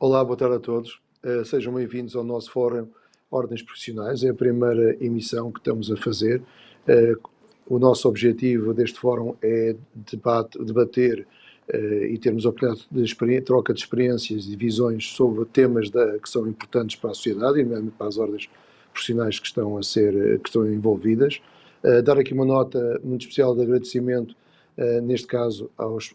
Olá, boa tarde a todos. Sejam bem-vindos ao nosso Fórum Ordens Profissionais. É a primeira emissão que estamos a fazer. O nosso objetivo deste fórum é debater e termos a oportunidade de troca de experiências e visões sobre temas que são importantes para a sociedade e mesmo para as ordens profissionais que estão envolvidas. Dar aqui uma nota muito especial de agradecimento, neste caso, aos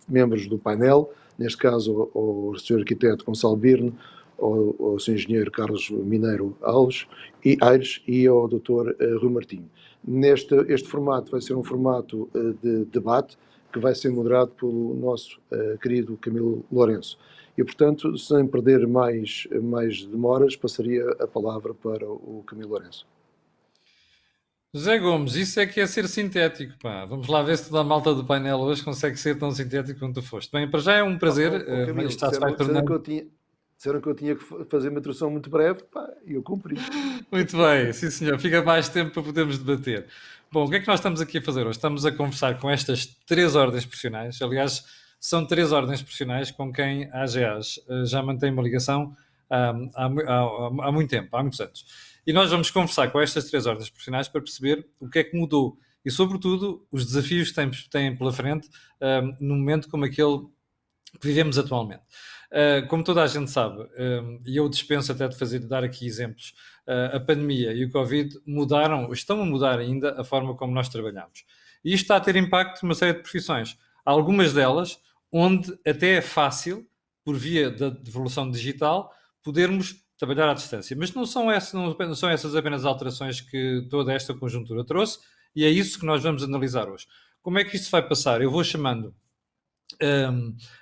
membros do painel, neste caso ao Sr. Arquiteto Gonçalo Birne, ao Sr. Engenheiro Carlos Mineiro Aires e ao Dr. Rui Martinho. Este formato vai ser um formato de debate que vai ser moderado pelo nosso querido Camilo Lourenço. E, portanto, sem perder mais demoras, passaria a palavra para o Camilo Lourenço. José Gomes, isso é que é ser sintético, pá. Vamos lá ver se toda a malta do painel hoje consegue ser tão sintético quanto tu foste. Bem, para já é um prazer. Camilo, disseram que eu tinha que fazer uma introdução muito breve, pá, e eu cumpri. Muito bem, sim senhor. Fica mais tempo para podermos debater. Bom, o que é que nós estamos aqui a fazer hoje? Estamos a conversar com estas 3 ordens profissionais. Aliás, são 3 ordens profissionais com quem a AGAs já mantém uma ligação há muito tempo, há muitos anos. E nós vamos conversar com estas 3 ordens profissionais para perceber o que é que mudou e, sobretudo, os desafios que têm pela frente num momento como aquele que vivemos atualmente. Como toda a gente sabe, e eu dispenso até de dar aqui exemplos, a pandemia e o Covid estão a mudar ainda a forma como nós trabalhamos. E isto está a ter impacto numa série de profissões. Há algumas delas onde até é fácil, por via da evolução digital, podermos trabalhar à distância. Mas não são essas apenas alterações que toda esta conjuntura trouxe, e é isso que nós vamos analisar hoje. Como é que isto vai passar? Eu vou chamando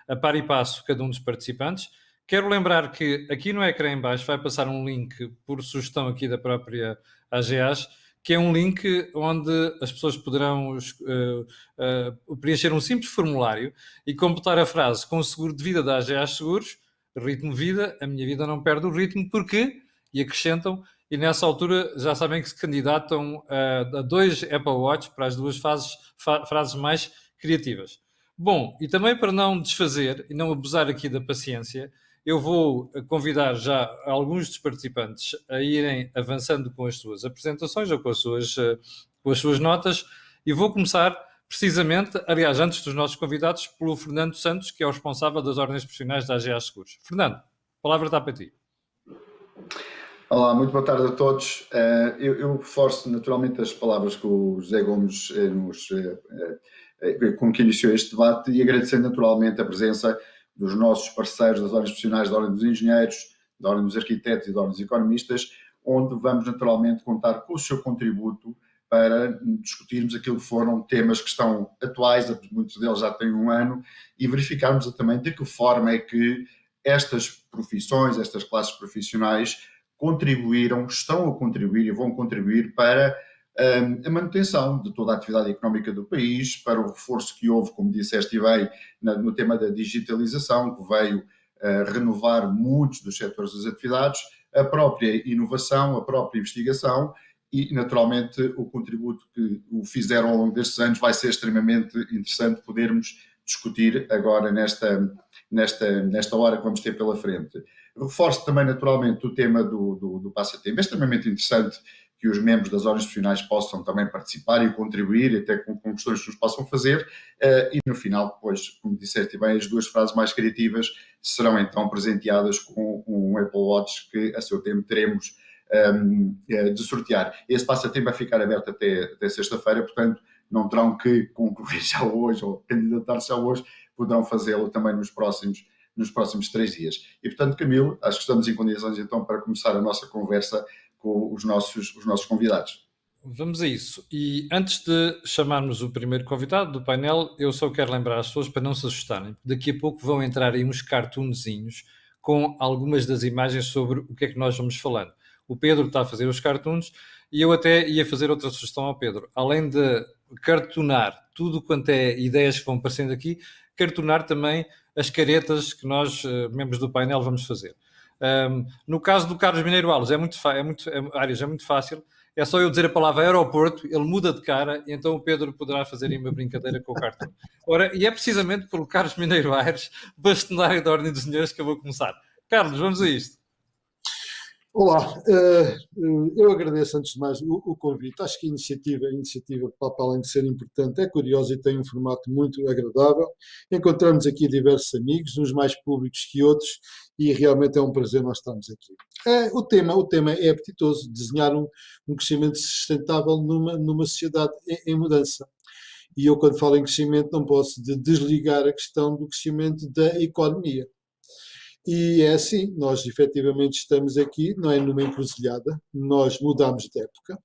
a par e passo cada um dos participantes. Quero lembrar que aqui no ecrã em baixo vai passar um link por sugestão aqui da própria AGAs, que é um link onde as pessoas poderão preencher um simples formulário e completar a frase: com o seguro de vida da AGAs Seguros, ritmo vida, a minha vida não perde o ritmo, porquê? E acrescentam, e nessa altura já sabem que se candidatam a 2 Apple Watch para as 2 frases mais criativas. Bom, e também para não desfazer e não abusar aqui da paciência, eu vou convidar já alguns dos participantes a irem avançando com as suas apresentações ou com as suas notas, e vou começar precisamente, aliás, antes dos nossos convidados, pelo Fernando Santos, que é o responsável das ordens profissionais da AGAs Seguros. Fernando, a palavra está para ti. Olá, muito boa tarde a todos. Eu reforço naturalmente as palavras que o José Gomes com que iniciou este debate, e agradecendo naturalmente a presença dos nossos parceiros das ordens profissionais, da Ordem dos Engenheiros, da Ordem dos Arquitetos e da Ordem dos Economistas, onde vamos naturalmente contar com o seu contributo para discutirmos aquilo que foram temas que estão atuais, muitos deles já têm um ano, e verificarmos também de que forma é que estas profissões, estas classes profissionais estão a contribuir e vão contribuir para a manutenção de toda a atividade económica do país, para o reforço que houve, como disseste bem, no tema da digitalização, que veio renovar muitos dos setores das atividades, a própria inovação, a própria investigação e, naturalmente, o contributo que o fizeram ao longo destes anos vai ser extremamente interessante podermos discutir agora nesta hora que vamos ter pela frente. Reforço também, naturalmente, o tema do passatempo. É extremamente interessante que os membros das ordens profissionais possam também participar e contribuir, até com questões que nos possam fazer, e no final, depois, como disseste bem, as 2 frases mais criativas serão então presenteadas com um Apple Watch que a seu tempo teremos de sortear. Esse passatempo vai ficar aberto até sexta-feira, portanto não terão que concorrer já hoje ou candidatar-se já hoje, poderão fazê-lo também nos próximos 3 dias. E, portanto, Camilo, acho que estamos em condições então para começar a nossa conversa com os nossos convidados. Vamos a isso. E antes de chamarmos o primeiro convidado do painel, eu só quero lembrar as pessoas para não se assustarem. Daqui a pouco vão entrar aí uns cartoonzinhos com algumas das imagens sobre o que é que nós vamos falando. O Pedro está a fazer os cartoons e eu até ia fazer outra sugestão ao Pedro. Além de cartoonar tudo quanto é ideias que vão aparecendo aqui, cartoonar também as caretas que nós, membros do painel, vamos fazer. No caso do Carlos Mineiro Alves, é muito fácil. É só eu dizer a palavra aeroporto, ele muda de cara e então o Pedro poderá fazer aí uma brincadeira com o cartoon. Ora, e é precisamente pelo Carlos Mineiro Aires, bastonário da Ordem dos Engenheiros, que eu vou começar. Carlos, vamos a isto. Olá, eu agradeço antes de mais o convite. Acho que a iniciativa, para além de ser importante, é curiosa e tem um formato muito agradável. Encontramos aqui diversos amigos, uns mais públicos que outros, e realmente é um prazer nós estarmos aqui. O tema é apetitoso, desenhar um crescimento sustentável numa sociedade em mudança. E eu, quando falo em crescimento, não posso desligar a questão do crescimento da economia. E é assim, nós efetivamente estamos aqui, não é numa encruzilhada, nós mudamos de época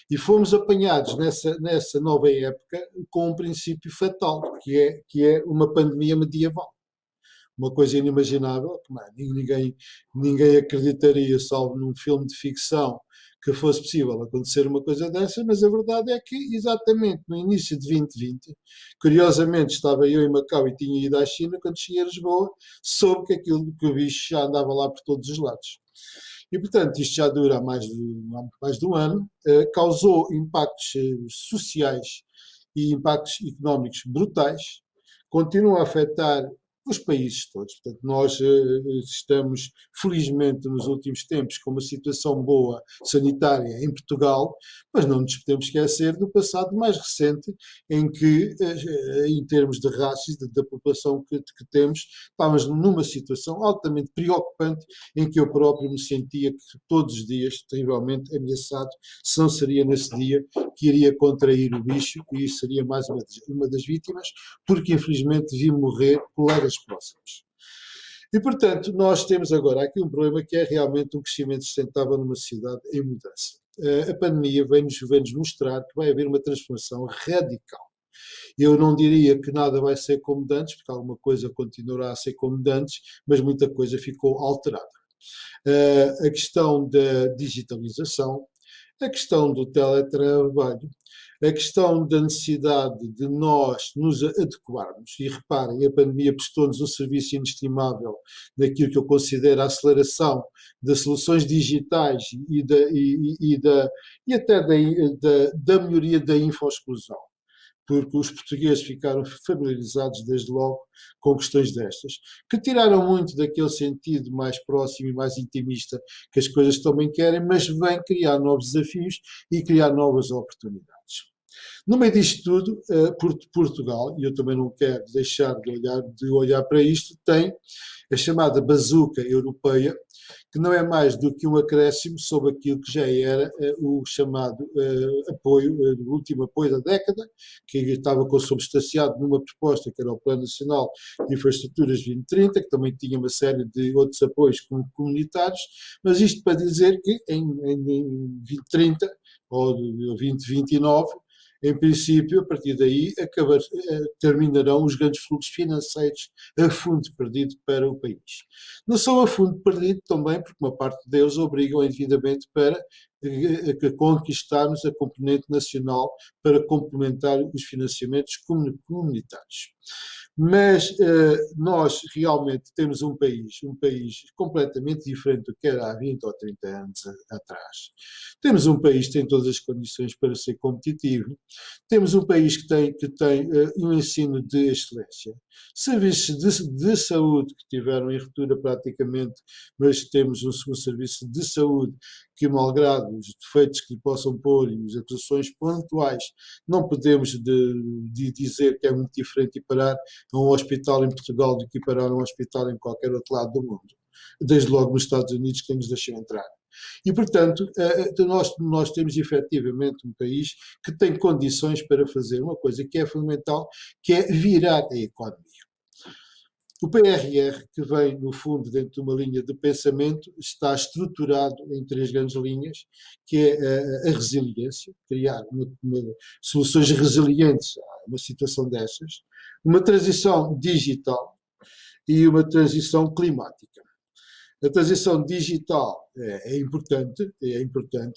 e fomos apanhados nessa nova época com um princípio fatal, que é uma pandemia medieval. Uma coisa inimaginável, que ninguém acreditaria, salvo num filme de ficção, que fosse possível acontecer uma coisa dessa, mas a verdade é que exatamente no início de 2020, curiosamente estava eu em Macau e tinha ido à China, quando cheguei a Lisboa, soube que o bicho já andava lá por todos os lados. E, portanto, isto já dura há mais de um ano, causou impactos sociais e impactos económicos brutais, continua a afetar os países todos. Portanto, nós estamos, felizmente, nos últimos tempos, com uma situação boa sanitária em Portugal, mas não nos podemos esquecer do passado mais recente, em que, em termos de raças, da população que temos, estávamos numa situação altamente preocupante, em que eu próprio me sentia que todos os dias, terrivelmente ameaçado, se não seria nesse dia que iria contrair o bicho e seria mais uma das vítimas, porque infelizmente vi morrer colegas próximos. E, portanto, nós temos agora aqui um problema que é realmente um crescimento sustentável numa sociedade em mudança. A pandemia vem-nos mostrar que vai haver uma transformação radical. Eu não diria que nada vai ser como de antes, porque alguma coisa continuará a ser como de antes, mas muita coisa ficou alterada. A questão da digitalização, a questão do teletrabalho, a questão da necessidade de nós nos adequarmos, e reparem, a pandemia prestou-nos um serviço inestimável daquilo que eu considero a aceleração das soluções digitais e até da melhoria da info-exclusão, porque os portugueses ficaram familiarizados desde logo com questões destas, que tiraram muito daquele sentido mais próximo e mais intimista que as coisas também querem, mas vem criar novos desafios e criar novas oportunidades. No meio disto tudo, Portugal, e eu também não quero deixar de olhar para isto, tem a chamada bazuca europeia, que não é mais do que um acréscimo sobre aquilo que já era o chamado apoio, o último apoio da década, que estava consubstanciado numa proposta que era o Plano Nacional de Infraestruturas 2030, que também tinha uma série de outros apoios comunitários, mas isto para dizer que em 2030 ou 2029, em princípio, a partir daí, terminarão os grandes fluxos financeiros a fundo perdido para o país. Não são a fundo perdido também, porque uma parte deles obrigam indevidamente para conquistarmos a componente nacional para complementar os financiamentos comunitários. Mas nós realmente temos um país completamente diferente do que era há 20 ou 30 anos atrás. Temos um país que tem todas as condições para ser competitivo, temos um país que tem um ensino de excelência, serviços de saúde que tiveram em ruptura praticamente, mas temos um serviço de saúde que, malgrado os defeitos que lhe possam pôr e as acusações pontuais, não podemos dizer que é muito diferente equiparar a um hospital em Portugal do que equiparar a um hospital em qualquer outro lado do mundo. Desde logo nos Estados Unidos, que nos deixou entrar. E, portanto, nós temos efetivamente um país que tem condições para fazer uma coisa que é fundamental, que é virar a economia. O PRR, que vem, no fundo, dentro de uma linha de pensamento, está estruturado em 3 grandes linhas, que é a resiliência, criar soluções resilientes a uma situação dessas, uma transição digital e uma transição climática. A transição digital é importante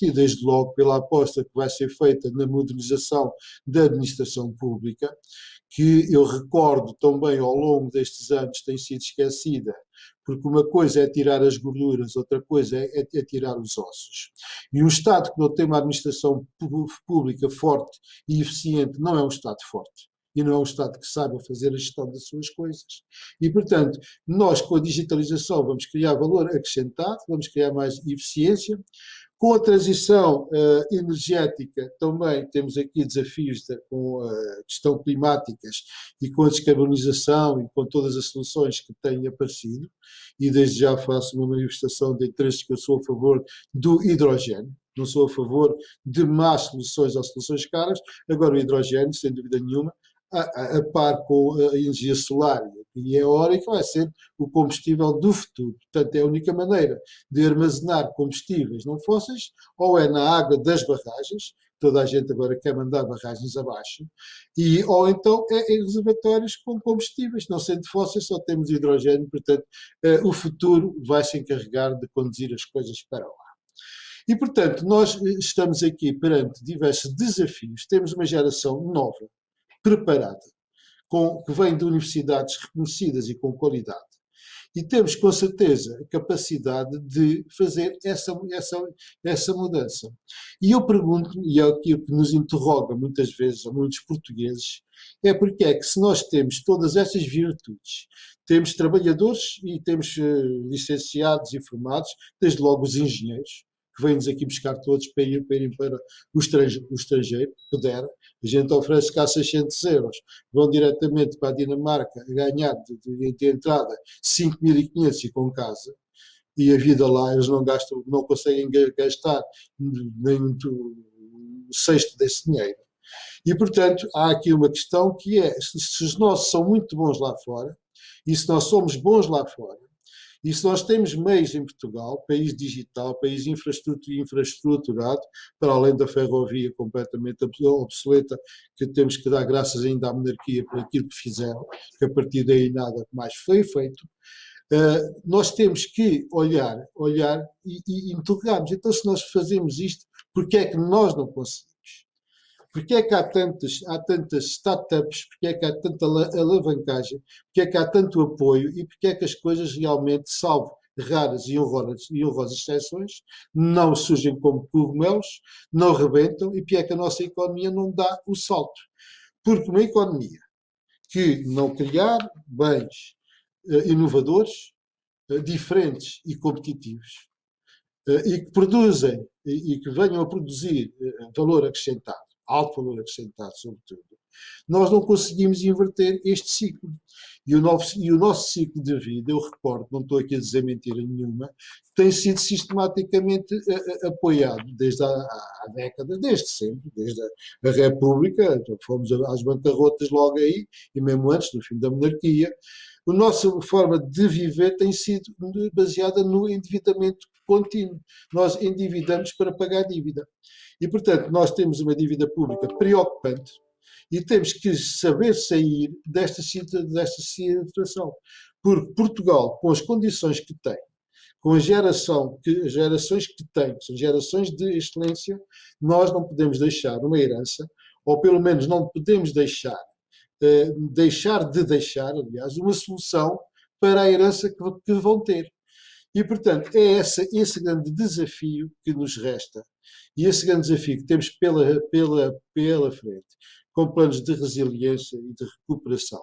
e desde logo pela aposta que vai ser feita na modernização da administração pública, que eu recordo também ao longo destes anos tem sido esquecida porque uma coisa é tirar as gorduras, outra coisa é tirar os ossos. E um Estado que não tem uma administração pública forte e eficiente não é um Estado forte. E não é um Estado que saiba fazer a gestão das suas coisas. E, portanto, nós com a digitalização vamos criar valor acrescentado, vamos criar mais eficiência. Com a transição energética também temos aqui desafios com a questão climáticas e com a descarbonização e com todas as soluções que têm aparecido, e desde já faço uma manifestação de interesse que eu sou a favor do hidrogênio, não sou a favor de más soluções ou soluções caras. Agora o hidrogênio, sem dúvida nenhuma, a par com a energia solar e eólica, vai ser o combustível do futuro. Portanto, é a única maneira de armazenar combustíveis não fósseis, ou é na água das barragens, toda a gente agora quer mandar barragens abaixo, ou então é em reservatórios com combustíveis, não sendo fósseis, só temos hidrogênio. Portanto, o futuro vai se encarregar de conduzir as coisas para lá. E, portanto, nós estamos aqui perante diversos desafios. Temos uma geração nova, preparada, que vem de universidades reconhecidas e com qualidade. E temos, com certeza, a capacidade de fazer essa mudança. E eu pergunto-me, e é aquilo que nos interroga muitas vezes a muitos portugueses, é porque é que, se nós temos todas essas virtudes, temos trabalhadores e temos licenciados e formados, desde logo os engenheiros, que vêm-nos aqui buscar todos para irem para o estrangeiro, puder. A gente oferece cá 600 euros, vão diretamente para a Dinamarca a ganhar de entrada 5.500 e com casa, e a vida lá eles não conseguem gastar nem um sexto desse dinheiro. E, portanto, há aqui uma questão que é, se os nossos são muito bons lá fora, e se nós somos bons lá fora, e se nós temos meios em Portugal, país digital, país infraestruturado, para além da ferrovia completamente obsoleta, que temos que dar graças ainda à monarquia por aquilo que fizeram, que a partir daí nada mais foi feito, nós temos que olhar e interrogarmos. Então, se nós fazemos isto, porque é que nós não conseguimos? Porque é que há tantas startups, porque é que há tanta alavancagem, porque é que há tanto apoio e porque é que as coisas realmente, salvo raras e honrosas exceções, não surgem como cogumelos, não rebentam, e porque é que a nossa economia não dá o salto? Porque uma economia que não criar bens inovadores, diferentes e competitivos, e que produzem e que venham a produzir valor acrescentado, alto valor acrescentado, sobretudo, nós não conseguimos inverter este ciclo. E o nosso ciclo de vida, eu recordo, não estou aqui a dizer mentira nenhuma, tem sido sistematicamente apoiado desde há décadas, desde sempre, desde a República, então fomos às bancarrotas logo aí, e mesmo antes, no fim da monarquia. A nossa forma de viver tem sido baseada no endividamento contínuo. Nós endividamos para pagar dívida. E, portanto, nós temos uma dívida pública preocupante e temos que saber sair desta situação. Porque Portugal, com as condições que tem, com as gerações que tem, são gerações de excelência, nós não podemos deixar uma herança, ou pelo menos não podemos deixar, aliás, uma solução para a herança que vão ter. E, portanto, é esse grande desafio que nos resta. E esse grande desafio que temos pela frente, com planos de resiliência e de recuperação,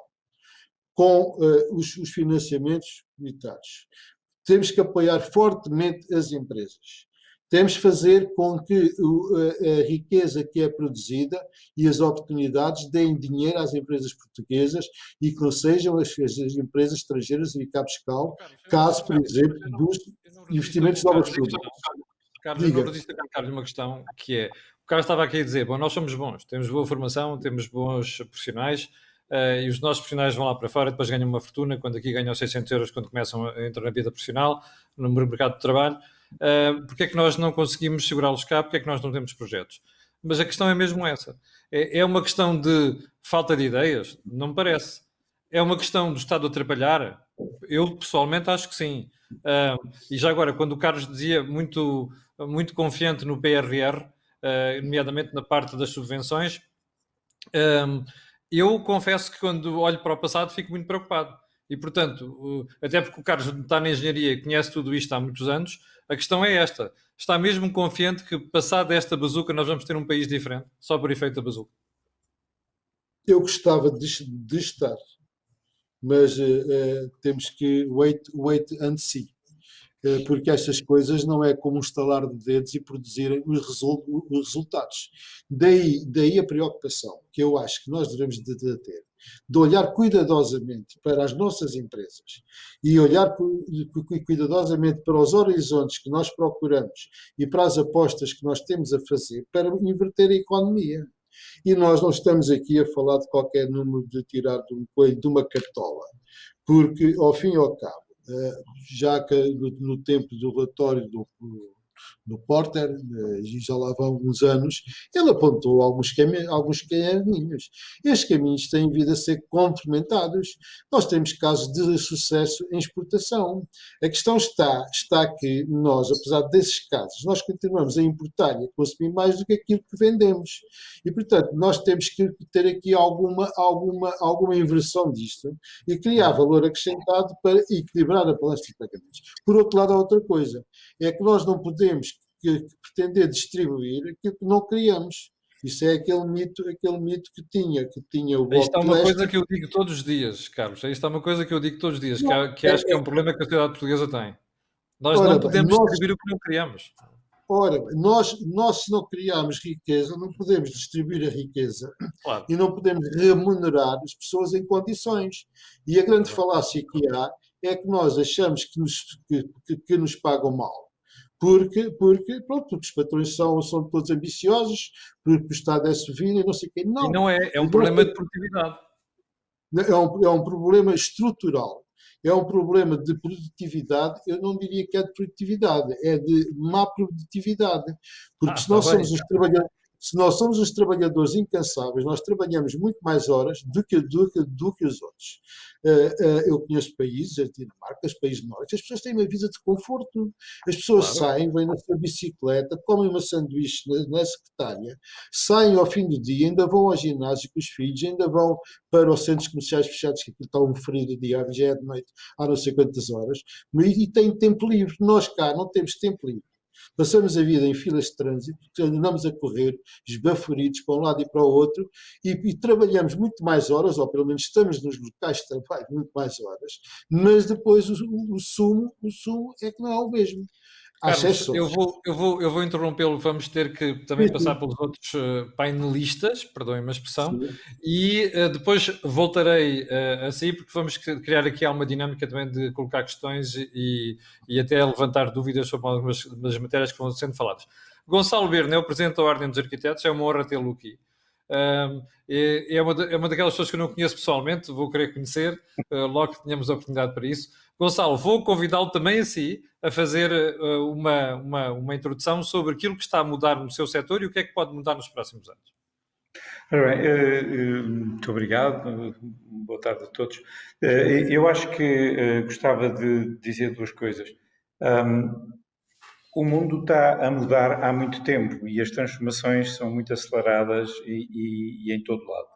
com os financiamentos comunitários. Temos que apoiar fortemente as empresas. Temos que fazer com que a riqueza que é produzida e as oportunidades deem dinheiro às empresas portuguesas e que não sejam as empresas estrangeiras a cabo escala, caso, por exemplo, dos investimentos de obras públicas. Carlos, eu não resisto a colocar-lhe uma questão que é, o Carlos estava aqui a dizer, bom, nós somos bons, temos boa formação, temos bons profissionais, e os nossos profissionais vão lá para fora e depois ganham uma fortuna, quando aqui ganham 600 euros quando começam a entrar na vida profissional, no mercado de trabalho. Porque é que nós não conseguimos segurá-los cá? Porque é que nós não temos projetos? Mas a questão é mesmo essa. É uma questão de falta de ideias? Não me parece. É uma questão do Estado atrapalhar? Eu, pessoalmente, acho que sim. E já agora, quando o Carlos dizia muito confiante no PRR, nomeadamente na parte das subvenções, eu confesso que quando olho para o passado fico muito preocupado. E, portanto, até porque o Carlos está na engenharia e conhece tudo isto há muitos anos, a questão é esta. Está mesmo confiante que, passado esta bazuca, nós vamos ter um país diferente, só por efeito da bazuca? Eu gostava de estar, mas temos que wait and see. Porque estas coisas não é como um estalar de dedos e produzirem os resultados. Daí a preocupação que eu acho que nós devemos de ter, de olhar cuidadosamente para as nossas empresas e olhar cuidadosamente para os horizontes que nós procuramos e para as apostas que nós temos a fazer para inverter a economia. E nós não estamos aqui a falar de qualquer número de tirar de um coelho de uma cartola, porque, ao fim e ao cabo, já que no tempo do relatório do Porter, e já lá vão uns anos, ele apontou alguns caminhos. Estes caminhos têm vindo a ser complementados. Nós temos casos de sucesso em exportação. A questão está que nós, apesar desses casos, nós continuamos a importar e a consumir mais do que aquilo que vendemos. E, portanto, nós temos que ter aqui alguma inversão disto e criar valor acrescentado para equilibrar a balança de pagamentos. Por outro lado, há outra coisa, é que nós não podemos pretender distribuir aquilo que não criamos. Isso é aquele mito que tinha o bloco Isto é uma coisa que eu digo todos os dias, Carlos. Isto é uma coisa que eu digo todos os dias, que acho que é um problema que a sociedade portuguesa tem. Nós não podemos distribuir o que não criamos. Ora, nós se não criarmos riqueza, não podemos distribuir a riqueza, claro, e não podemos remunerar as pessoas em condições. E a grande falácia que há é que nós achamos que nos pagam mal. Porque os patrões são todos ambiciosos, porque o Estado é civil e não sei o quê. Não, e não é um problema de produtividade. É um problema estrutural. É um problema de produtividade, eu não diria que é de produtividade, é de má produtividade. Porque se nós somos os trabalhadores incansáveis, nós trabalhamos muito mais horas do que os outros. Eu conheço países, a Dinamarca, os países nórdicos, as pessoas têm uma vida de conforto. As pessoas saem, vêm na sua bicicleta, comem uma sanduíche na secretária, saem ao fim do dia, ainda vão ao ginásio com os filhos, ainda vão para os centros comerciais fechados, que aquilo está um frio de diário, já é de noite, há não sei quantas horas, e têm tempo livre. Nós cá não temos tempo livre. Passamos a vida em filas de trânsito, andamos a correr, esbaforidos para um lado e para o outro, e trabalhamos muito mais horas, ou pelo menos estamos nos locais de trabalho muito mais horas, mas depois o sumo é que não é o mesmo. Carlos, eu vou interrompê-lo, vamos ter que também passar pelos outros painelistas, perdoem-me a expressão, e depois voltarei a sair, porque vamos criar aqui uma dinâmica também de colocar questões e até levantar dúvidas sobre algumas das matérias que vão sendo faladas. Gonçalo Berno é o Presidente da Ordem dos Arquitetos, é uma honra tê-lo aqui. É uma daquelas pessoas que eu não conheço pessoalmente, vou querer conhecer, logo que tenhamos a oportunidade para isso. Gonçalo, vou convidá-lo também a si a fazer uma introdução sobre aquilo que está a mudar no seu setor e o que é que pode mudar nos próximos anos. Ora bem, muito obrigado, boa tarde a todos. Eu acho que gostava de dizer duas coisas. O mundo está a mudar há muito tempo e as transformações são muito aceleradas e em todo lado.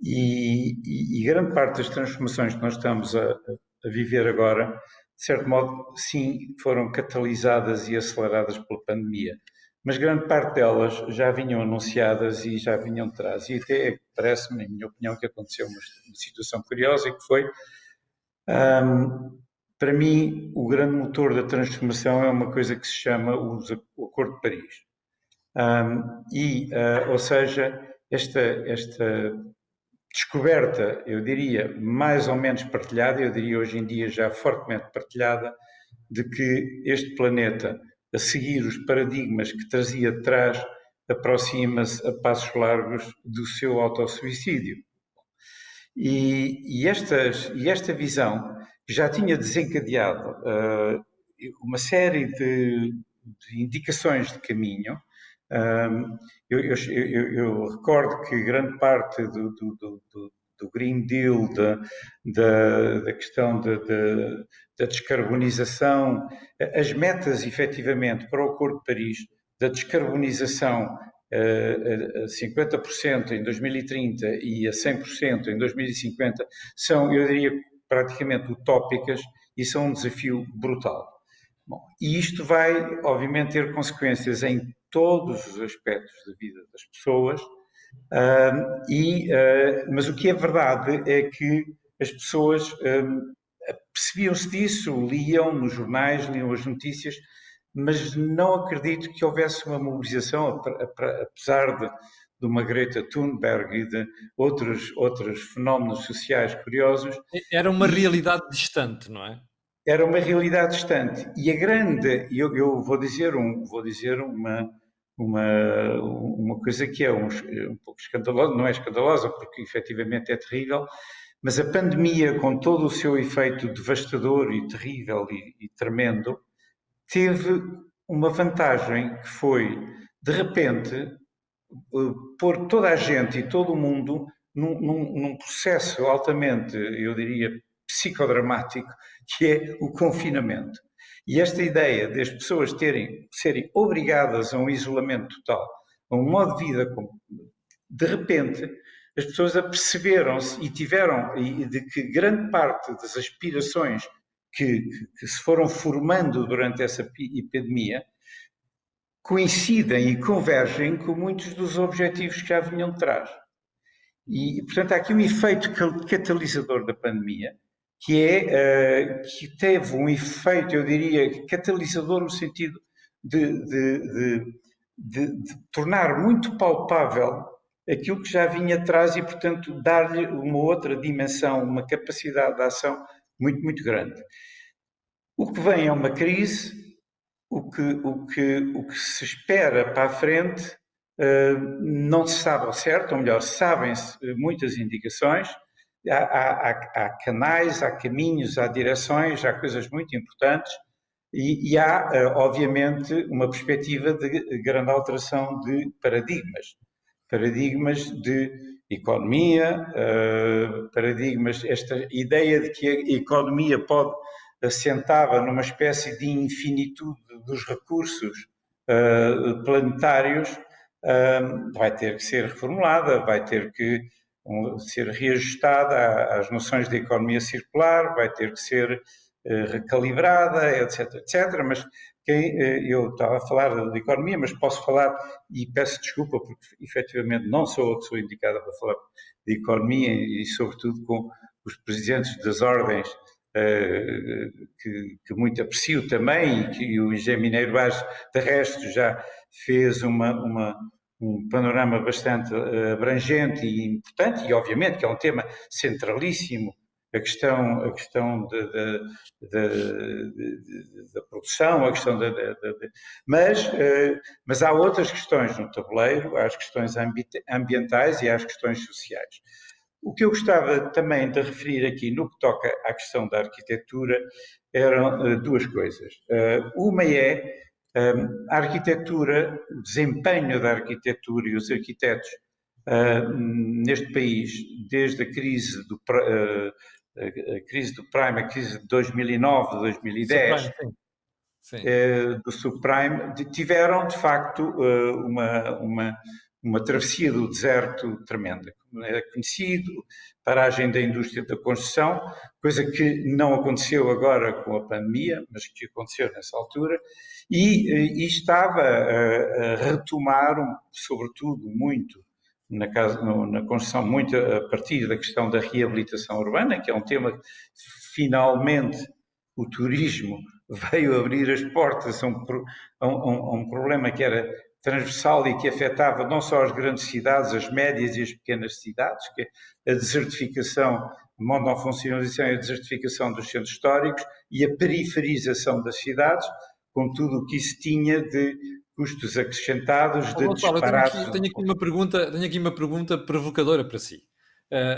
E grande parte das transformações que nós estamos a viver agora, de certo modo, sim, foram catalisadas e aceleradas pela pandemia. Mas grande parte delas já vinham anunciadas e já vinham de trás. E até parece-me, na minha opinião, que aconteceu uma situação curiosa, que foi, para mim, o grande motor da transformação é uma coisa que se chama o Acordo de Paris. Ou seja, esta descoberta, eu diria, mais ou menos partilhada, eu diria hoje em dia já fortemente partilhada, de que este planeta, a seguir os paradigmas que trazia de trás, aproxima-se a passos largos do seu autossuicídio. E esta visão já tinha desencadeado uma série de indicações de caminho. Eu recordo que grande parte do Green Deal, da questão da descarbonização, as metas, efetivamente, para o Acordo de Paris, da descarbonização a 50% em 2030 e a 100% em 2050, são, eu diria, praticamente utópicas e são um desafio brutal. Bom, e isto vai, obviamente, ter consequências em todos os aspectos da vida das pessoas, mas o que é verdade é que as pessoas percebiam-se disso, liam nos jornais, liam as notícias, mas não acredito que houvesse uma mobilização, apesar de uma Greta Thunberg e de outros fenómenos sociais curiosos. Era uma realidade distante, não é? Era uma realidade distante. E a grande, eu vou dizer uma coisa que é um pouco escandalosa, não é escandalosa porque efetivamente é terrível, mas a pandemia, com todo o seu efeito devastador e terrível e tremendo, teve uma vantagem que foi, de repente, pôr toda a gente e todo o mundo num processo altamente, eu diria, psicodramático, que é o confinamento. E esta ideia das pessoas serem obrigadas a um isolamento total, a um modo de vida, de repente, as pessoas aperceberam-se e tiveram de que grande parte das aspirações que se foram formando durante essa epidemia coincidem e convergem com muitos dos objetivos que já vinham de trás. E, portanto, há aqui um efeito catalisador da pandemia, que teve um efeito, eu diria, catalisador no sentido de tornar muito palpável aquilo que já vinha atrás e, portanto, dar-lhe uma outra dimensão, uma capacidade de ação muito, muito grande. O que vem é uma crise, o que se espera para a frente não se sabe ao certo, ou melhor, sabem-se muitas indicações, há canais, há caminhos, há direções, há coisas muito importantes e há, obviamente, uma perspectiva de grande alteração de paradigmas de economia, paradigmas, esta ideia de que a economia assentava numa espécie de infinitude dos recursos planetários, vai ter que ser reformulada, vai ter que ser reajustada às noções de economia circular, vai ter que ser recalibrada, etc, etc. Mas eu estava a falar de economia, mas posso falar, e peço desculpa porque efetivamente não sou a pessoa indicada para falar de economia e sobretudo com os presidentes das ordens que muito aprecio também e que o engenheiro Mineiro Vaz, de resto, já fez um panorama bastante abrangente e importante e, obviamente, que é um tema centralíssimo, a questão da produção, a questão mas há outras questões no tabuleiro, há as questões ambientais e há as questões sociais. O que eu gostava também de referir aqui no que toca à questão da arquitetura eram duas coisas. Uma é a arquitetura, o desempenho da arquitetura e os arquitetos neste país, desde a crise do Prime, a crise de 2009, 2010, Subprime, sim. do subprime, tiveram de facto uma travessia do deserto tremenda. Como é conhecido, paragem da indústria da construção, coisa que não aconteceu agora com a pandemia, mas que aconteceu nessa altura, e estava a retomar, sobretudo, muito na construção, muito a partir da questão da reabilitação urbana, que é um tema que finalmente o turismo veio abrir as portas a um problema que era transversal e que afetava não só as grandes cidades, as médias e as pequenas cidades, que é a desertificação, a monofuncionalização e a desertificação dos centros históricos e a periferização das cidades, com tudo o que isso tinha de custos acrescentados, de disparates. Tenho aqui uma pergunta provocadora para si.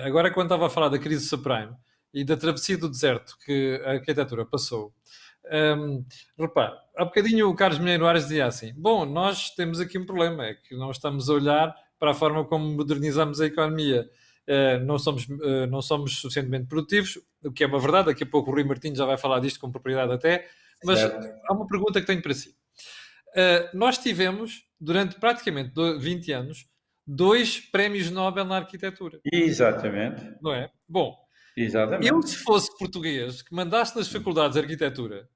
Agora, quando estava a falar da crise subprime e da travessia do deserto que a arquitetura passou, repare, há bocadinho o Carlos Mineiro Ares dizia assim: bom, nós temos aqui um problema, é que não estamos a olhar para a forma como modernizamos a economia, não somos suficientemente produtivos, o que é uma verdade. Daqui a pouco o Rui Martins já vai falar disto com propriedade até, mas há uma pergunta que tenho para si. Nós tivemos, durante praticamente 20 anos, 2 prémios Nobel na arquitetura. Exatamente. Não é? Bom, Exatamente. Eu, se fosse português, que mandasse nas faculdades de arquitetura,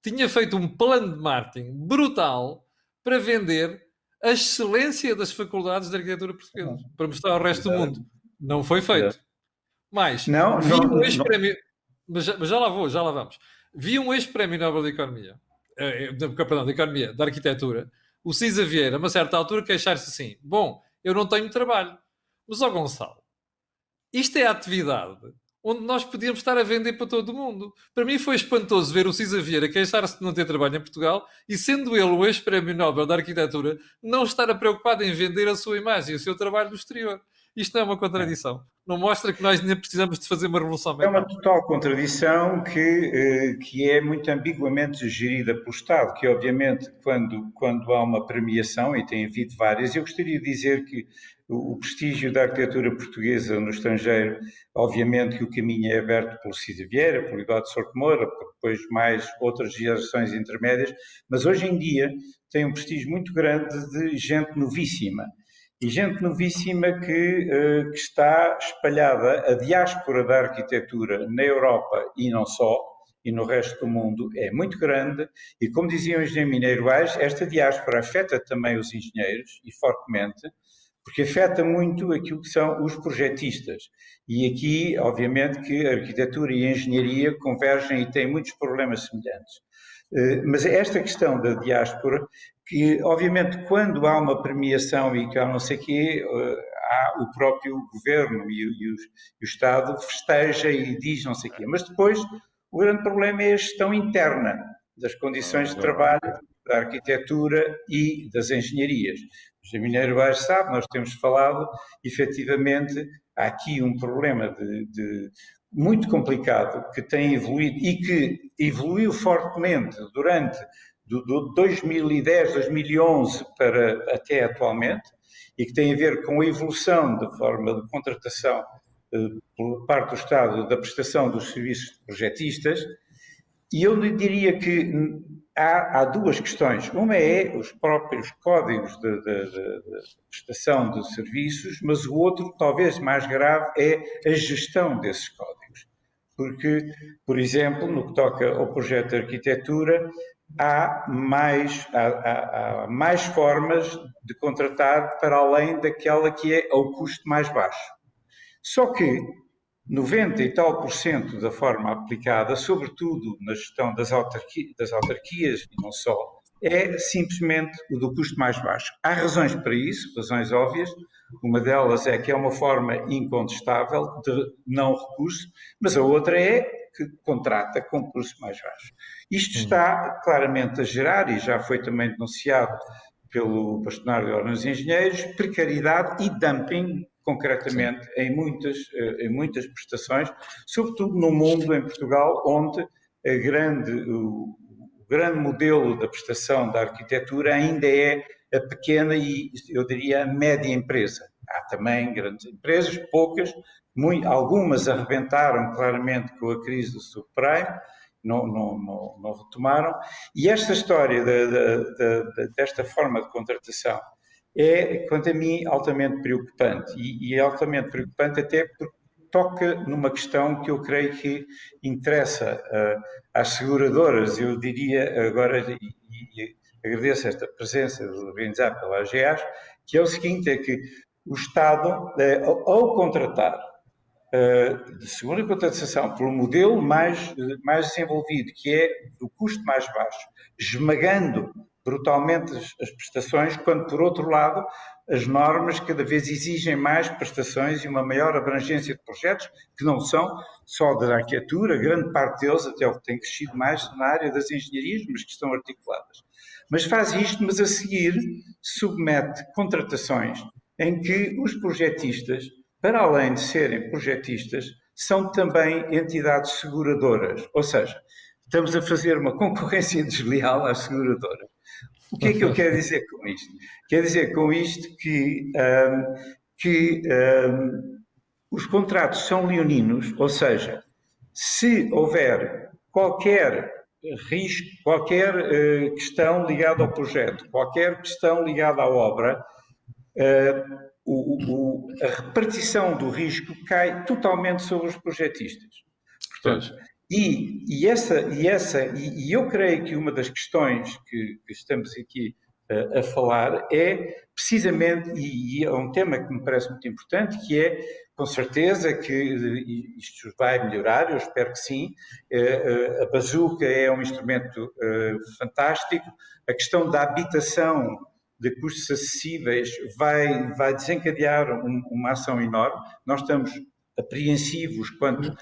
tinha feito um plano de marketing brutal para vender a excelência das faculdades de arquitetura portuguesas, para mostrar ao resto do mundo. Não foi feito. Mas Não, vi um não. ex-prémio... Mas já lá vou, já lá vamos. Vi um ex-prémio Nobel de Economia, perdão, de Economia, de Arquitetura, o Cisa Vieira, a uma certa altura, queixar-se assim: bom, eu não tenho trabalho. Mas, ó Gonçalo, isto é a atividade onde nós podíamos estar a vender para todo o mundo. Para mim foi espantoso ver o Cisa Vieira queixar-se de não ter trabalho em Portugal e, sendo ele o ex-prémio Nobel da Arquitetura, não estar preocupado em vender a sua imagem e o seu trabalho no exterior. Isto não é uma contradição. Não mostra que nós ainda precisamos de fazer uma revolução É uma mental. total contradição que é muito ambiguamente gerida pelo Estado, que obviamente quando há uma premiação, e tem havido várias, eu gostaria de dizer que o prestígio da arquitetura portuguesa no estrangeiro, obviamente que o caminho é aberto pelo Cisa Vieira, pelo Eduardo Sorto Moura, depois mais outras gerações intermédias, mas hoje em dia tem um prestígio muito grande de gente novíssima. E gente novíssima que está espalhada. A diáspora da arquitetura na Europa e não só, e no resto do mundo, é muito grande. E como dizia o engenheiro Mineiro Aires, esta diáspora afeta também os engenheiros, e fortemente, porque afeta muito aquilo que são os projetistas. E aqui, obviamente, que a arquitetura e a engenharia convergem e têm muitos problemas semelhantes. Mas esta questão da diáspora, que obviamente quando há uma premiação e que há não sei o quê, há o próprio governo e o Estado festeja e diz não sei o quê. Mas depois o grande problema é a gestão interna das condições de trabalho, da arquitetura e das engenharias. O José Mineiro Aires sabe, nós temos falado, efetivamente, há aqui um problema muito complicado que tem evoluído e que evoluiu fortemente durante de 2010, 2011 para até atualmente, e que tem a ver com a evolução da forma de contratação por parte do Estado da prestação dos serviços de projetistas. E eu diria que há duas questões. Uma é os próprios códigos de prestação de serviços, mas o outro, talvez mais grave, é a gestão desses códigos. Porque, por exemplo, no que toca ao projeto de arquitetura, há mais formas de contratar para além daquela que é ao custo mais baixo. Só que 90 e tal % da forma aplicada, sobretudo na gestão das autarquias e não só, é simplesmente o do custo mais baixo. Há razões para isso, razões óbvias. Uma delas é que é uma forma incontestável de não recurso, mas a outra é que contrata com custo mais baixo. Isto está claramente a gerar, e já foi também denunciado pelo Bastonário de Ordem dos Engenheiros, precariedade e dumping, concretamente, em muitas prestações, sobretudo no mundo, em Portugal, onde o grande modelo da prestação da arquitetura ainda é a pequena e, eu diria, a média empresa. Há também grandes empresas, poucas, algumas arrebentaram claramente com a crise do subprime, não retomaram, e esta história desta forma de contratação é, quanto a mim, altamente preocupante, e é altamente preocupante até porque toca numa questão que eu creio que interessa às seguradoras. Eu diria agora, e agradeço esta presença organizada pela AGEAS, que é o seguinte, é que o Estado, ao contratar de segunda contratação pelo modelo mais desenvolvido, que é do custo mais baixo, esmagando brutalmente as prestações, quando, por outro lado, as normas cada vez exigem mais prestações e uma maior abrangência de projetos, que não são só da arquitetura, grande parte deles até o que tem crescido mais na área das engenharias, mas que estão articuladas. Mas faz isto, mas a seguir submete contratações em que os projetistas, para além de serem projetistas, são também entidades seguradoras. Ou seja, estamos a fazer uma concorrência desleal às seguradoras. O que é que eu quero dizer com isto? Quero dizer com isto que os contratos são leoninos, ou seja, se houver qualquer risco, qualquer questão ligada ao projeto, qualquer questão ligada à obra, a repartição do risco cai totalmente sobre os projetistas. Portanto, e eu creio que uma das questões que estamos aqui a falar é precisamente, e é um tema que me parece muito importante, que é, com certeza, que isto vai melhorar, eu espero que sim. A bazuca é um instrumento fantástico. A questão da habitação de custos acessíveis vai desencadear uma ação enorme. Nós estamos apreensivos quanto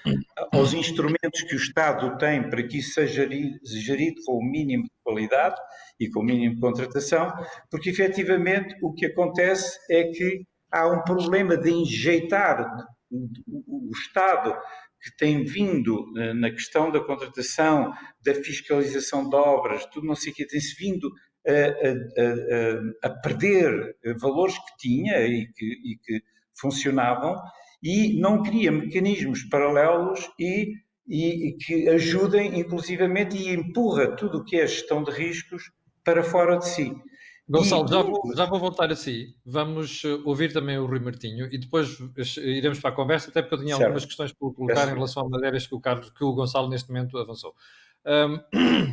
aos instrumentos que o Estado tem para que isso seja gerido com o mínimo de qualidade e com o mínimo de contratação, porque efetivamente o que acontece é que há um problema de enjeitar o Estado, que tem vindo na questão da contratação, da fiscalização de obras, tudo não sei o que, tem-se vindo a perder valores que tinha e que funcionavam, e não cria mecanismos paralelos e que ajudem, inclusivamente, e empurra tudo o que é gestão de riscos para fora de si. Gonçalo, já vou voltar a si. Vamos ouvir também o Rui Martinho e depois iremos para a conversa, até porque eu tinha algumas questões para colocar em relação a matérias que o Gonçalo neste momento avançou.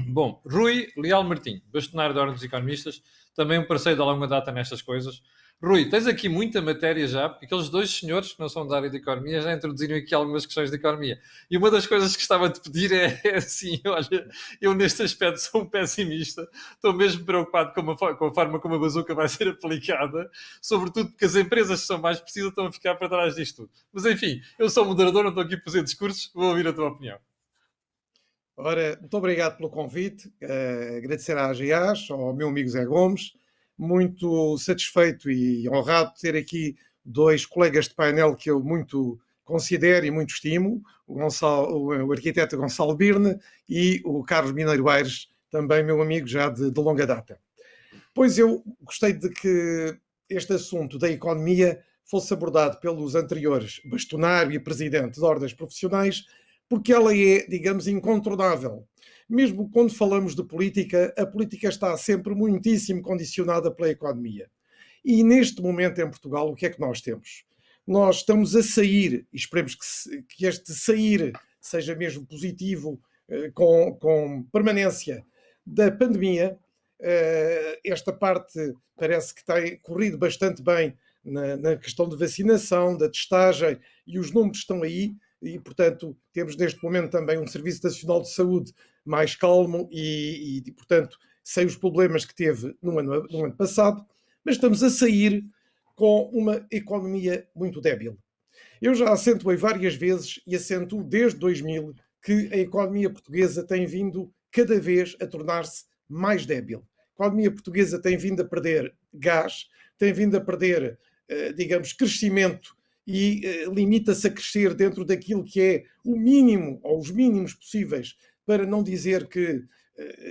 Bom, Rui Leal Martinho, bastonário da Ordem dos Economistas, também um parceiro de longa data nestas coisas. Rui, tens aqui muita matéria já, porque aqueles dois senhores que não são da área de economia já introduziram aqui algumas questões de economia. E uma das coisas que estava a te pedir é assim, olha, eu neste aspecto sou um pessimista, estou mesmo preocupado com a forma como a bazuca vai ser aplicada, sobretudo porque as empresas que são mais precisas estão a ficar para trás disto tudo. Mas enfim, eu sou moderador, não estou aqui para fazer discursos, vou ouvir a tua opinião. Ora, muito obrigado pelo convite, agradecer à AGEAS, ao meu amigo Zé Gomes, muito satisfeito e honrado de ter aqui dois colegas de painel que eu muito considero e muito estimo, o arquiteto Gonçalo Birne e o Carlos Mineiro Aires, também meu amigo já de longa data. Pois eu gostei de que este assunto da economia fosse abordado pelos anteriores bastonário e presidente de ordens profissionais, porque ela é, digamos, incontornável. Mesmo quando falamos de política, a política está sempre muitíssimo condicionada pela economia. E neste momento em Portugal, o que é que nós temos? Nós estamos a sair, e esperemos que este sair seja mesmo positivo, com permanência da pandemia. Esta parte parece que tem corrido bastante bem na questão de vacinação, da testagem, e os números estão aí. E, portanto, temos neste momento também um Serviço Nacional de Saúde mais calmo e portanto, sem os problemas que teve no ano passado, mas estamos a sair com uma economia muito débil. Eu já acentuei várias vezes e acentuo desde 2000 que a economia portuguesa tem vindo cada vez a tornar-se mais débil. A economia portuguesa tem vindo a perder gás, tem vindo a perder, digamos, crescimento, e limita-se a crescer dentro daquilo que é o mínimo, ou os mínimos possíveis, para não dizer que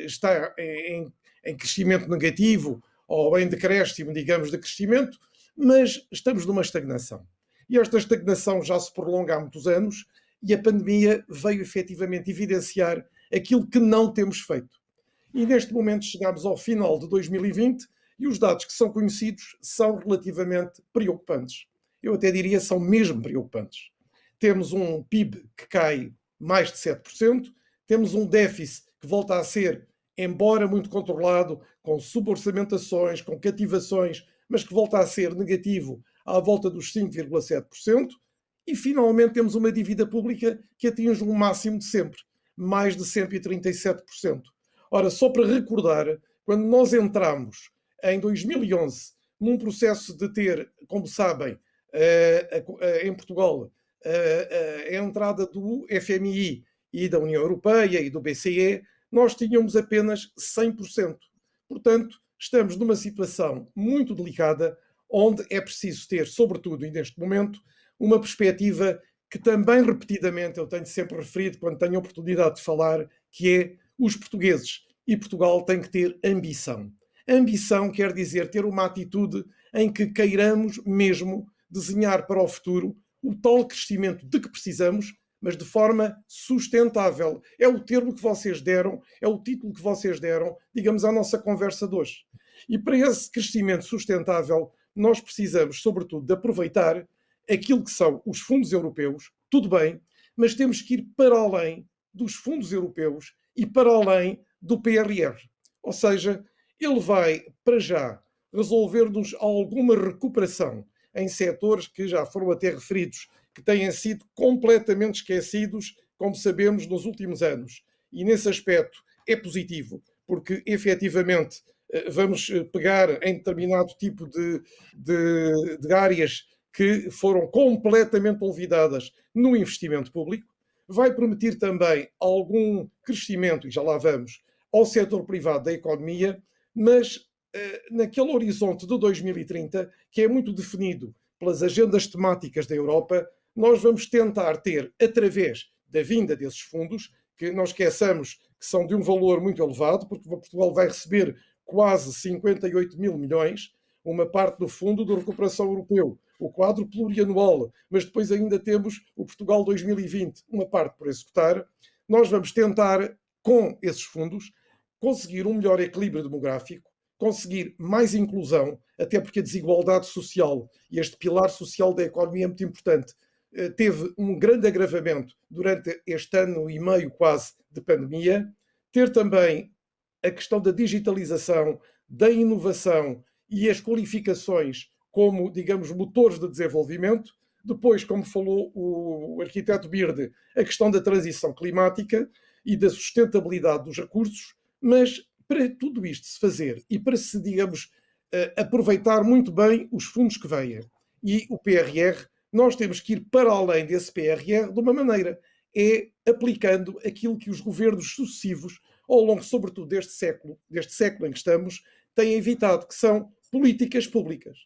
está em crescimento negativo ou em decréscimo, digamos, de crescimento, mas estamos numa estagnação. E esta estagnação já se prolonga há muitos anos e a pandemia veio efetivamente evidenciar aquilo que não temos feito. E neste momento chegamos ao final de 2020 e os dados que são conhecidos são relativamente preocupantes. Eu até diria são mesmo preocupantes. Temos um PIB que cai mais de 7%, temos um déficit que volta a ser, embora muito controlado, com suborçamentações, com cativações, mas que volta a ser negativo à volta dos 5,7%, e finalmente temos uma dívida pública que atinge um máximo de sempre, mais de 137%. Ora, só para recordar, quando nós entramos em 2011 num processo de ter, como sabem, em Portugal, a entrada do FMI e da União Europeia e do BCE, nós tínhamos apenas 100%. Portanto, estamos numa situação muito delicada, onde é preciso ter, sobretudo, e neste momento, uma perspectiva que também, repetidamente, eu tenho sempre referido quando tenho a oportunidade de falar, que é os portugueses. E Portugal tem que ter ambição. Ambição quer dizer ter uma atitude em que queiramos mesmo desenhar para o futuro o tal crescimento de que precisamos, mas de forma sustentável. É o termo que vocês deram, é o título que vocês deram, digamos, à nossa conversa de hoje. E para esse crescimento sustentável, nós precisamos, sobretudo, de aproveitar aquilo que são os fundos europeus, tudo bem, mas temos que ir para além dos fundos europeus e para além do PRR. Ou seja, ele vai, para já, resolver-nos alguma recuperação em setores que já foram até referidos, que têm sido completamente esquecidos, como sabemos, nos últimos anos. E nesse aspecto é positivo, porque efetivamente vamos pegar em determinado tipo de áreas que foram completamente olvidadas no investimento público, vai permitir também algum crescimento, e já lá vamos, ao setor privado da economia, mas naquele horizonte de 2030, que é muito definido pelas agendas temáticas da Europa, nós vamos tentar ter, através da vinda desses fundos, que não esqueçamos que são de um valor muito elevado, porque Portugal vai receber quase 58 mil milhões, uma parte do Fundo de Recuperação Europeu, o quadro plurianual, mas depois ainda temos o Portugal 2020, uma parte por executar. Nós vamos tentar, com esses fundos, conseguir um melhor equilíbrio demográfico, conseguir mais inclusão, até porque a desigualdade social e este pilar social da economia é muito importante. Teve um grande agravamento durante este ano e meio quase de pandemia. Ter também a questão da digitalização, da inovação e as qualificações como, digamos, motores de desenvolvimento. Depois, como falou o arquiteto Birde, a questão da transição climática e da sustentabilidade dos recursos, mas para tudo isto se fazer e para se, digamos, aproveitar muito bem os fundos que vêm e o PRR, nós temos que ir para além desse PRR de uma maneira, é aplicando aquilo que os governos sucessivos, ao longo, sobretudo, deste século em que estamos, têm evitado, que são políticas públicas.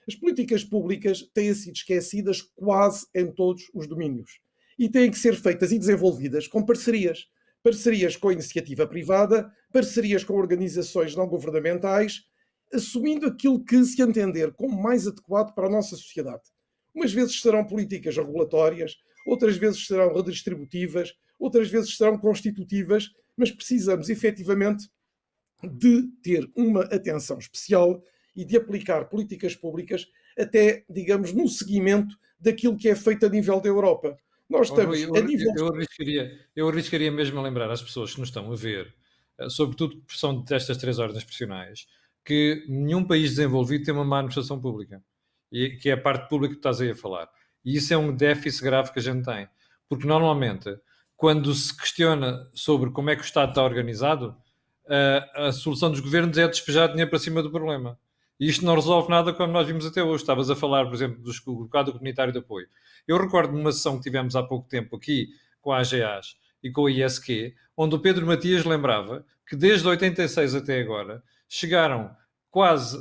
As políticas públicas têm sido esquecidas quase em todos os domínios e têm que ser feitas e desenvolvidas com parcerias. Parcerias com a iniciativa privada, parcerias com organizações não governamentais, assumindo aquilo que se entender como mais adequado para a nossa sociedade. Umas vezes serão políticas regulatórias, outras vezes serão redistributivas, outras vezes serão constitutivas, mas precisamos efetivamente de ter uma atenção especial e de aplicar políticas públicas até, digamos, no seguimento daquilo que é feito a nível da Europa. Nós estamos a nível... Eu arriscaria mesmo a lembrar às pessoas que nos estão a ver, sobretudo por pressão destas 3 ordens profissionais, que nenhum país desenvolvido tem uma má administração pública, e que é a parte pública que estás aí a falar. E isso é um déficit grave que a gente tem. Porque normalmente, quando se questiona sobre como é que o Estado está organizado, a solução dos governos é despejar dinheiro para cima do problema. E isto não resolve nada como nós vimos até hoje. Estavas a falar, por exemplo, do quadro comunitário de apoio. Eu recordo-me uma sessão que tivemos há pouco tempo aqui com a AGAs e com a ISQ, onde o Pedro Matias lembrava que desde 86 até agora chegaram quase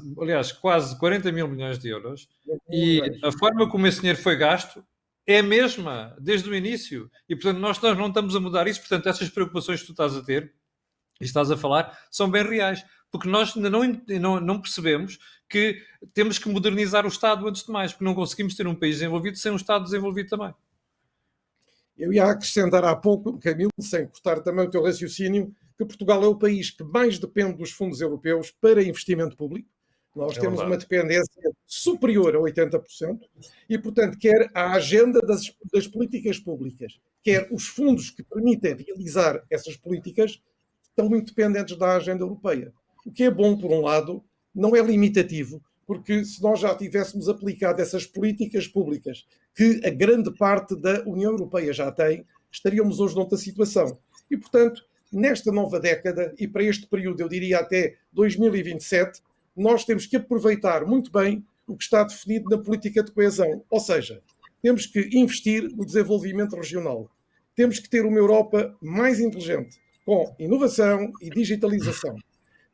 40 mil milhões de euros e a forma como esse dinheiro foi gasto é a mesma desde o início. E, portanto, nós não estamos a mudar isso. Portanto, essas preocupações que tu estás a ter e estás a falar são bem reais. Porque nós ainda não percebemos que temos que modernizar o Estado antes de mais, porque não conseguimos ter um país desenvolvido sem um Estado desenvolvido também. Eu ia acrescentar há pouco, Camilo, sem cortar também o teu raciocínio, que Portugal é o país que mais depende dos fundos europeus para investimento público. Nós temos uma dependência superior a 80% e, portanto, quer a agenda das políticas públicas, quer os fundos que permitem realizar essas políticas, estão muito dependentes da agenda europeia. O que é bom, por um lado, não é limitativo, porque se nós já tivéssemos aplicado essas políticas públicas que a grande parte da União Europeia já tem, estaríamos hoje noutra situação. E, portanto, nesta nova década, e para este período, eu diria até 2027, nós temos que aproveitar muito bem o que está definido na política de coesão. Ou seja, temos que investir no desenvolvimento regional. Temos que ter uma Europa mais inteligente, com inovação e digitalização.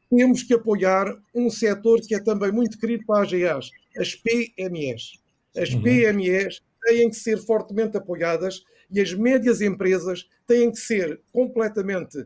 Temos que apoiar um setor que é também muito querido para a AGAs, as PMEs. As PMEs têm que ser fortemente apoiadas e as médias empresas têm que ser completamente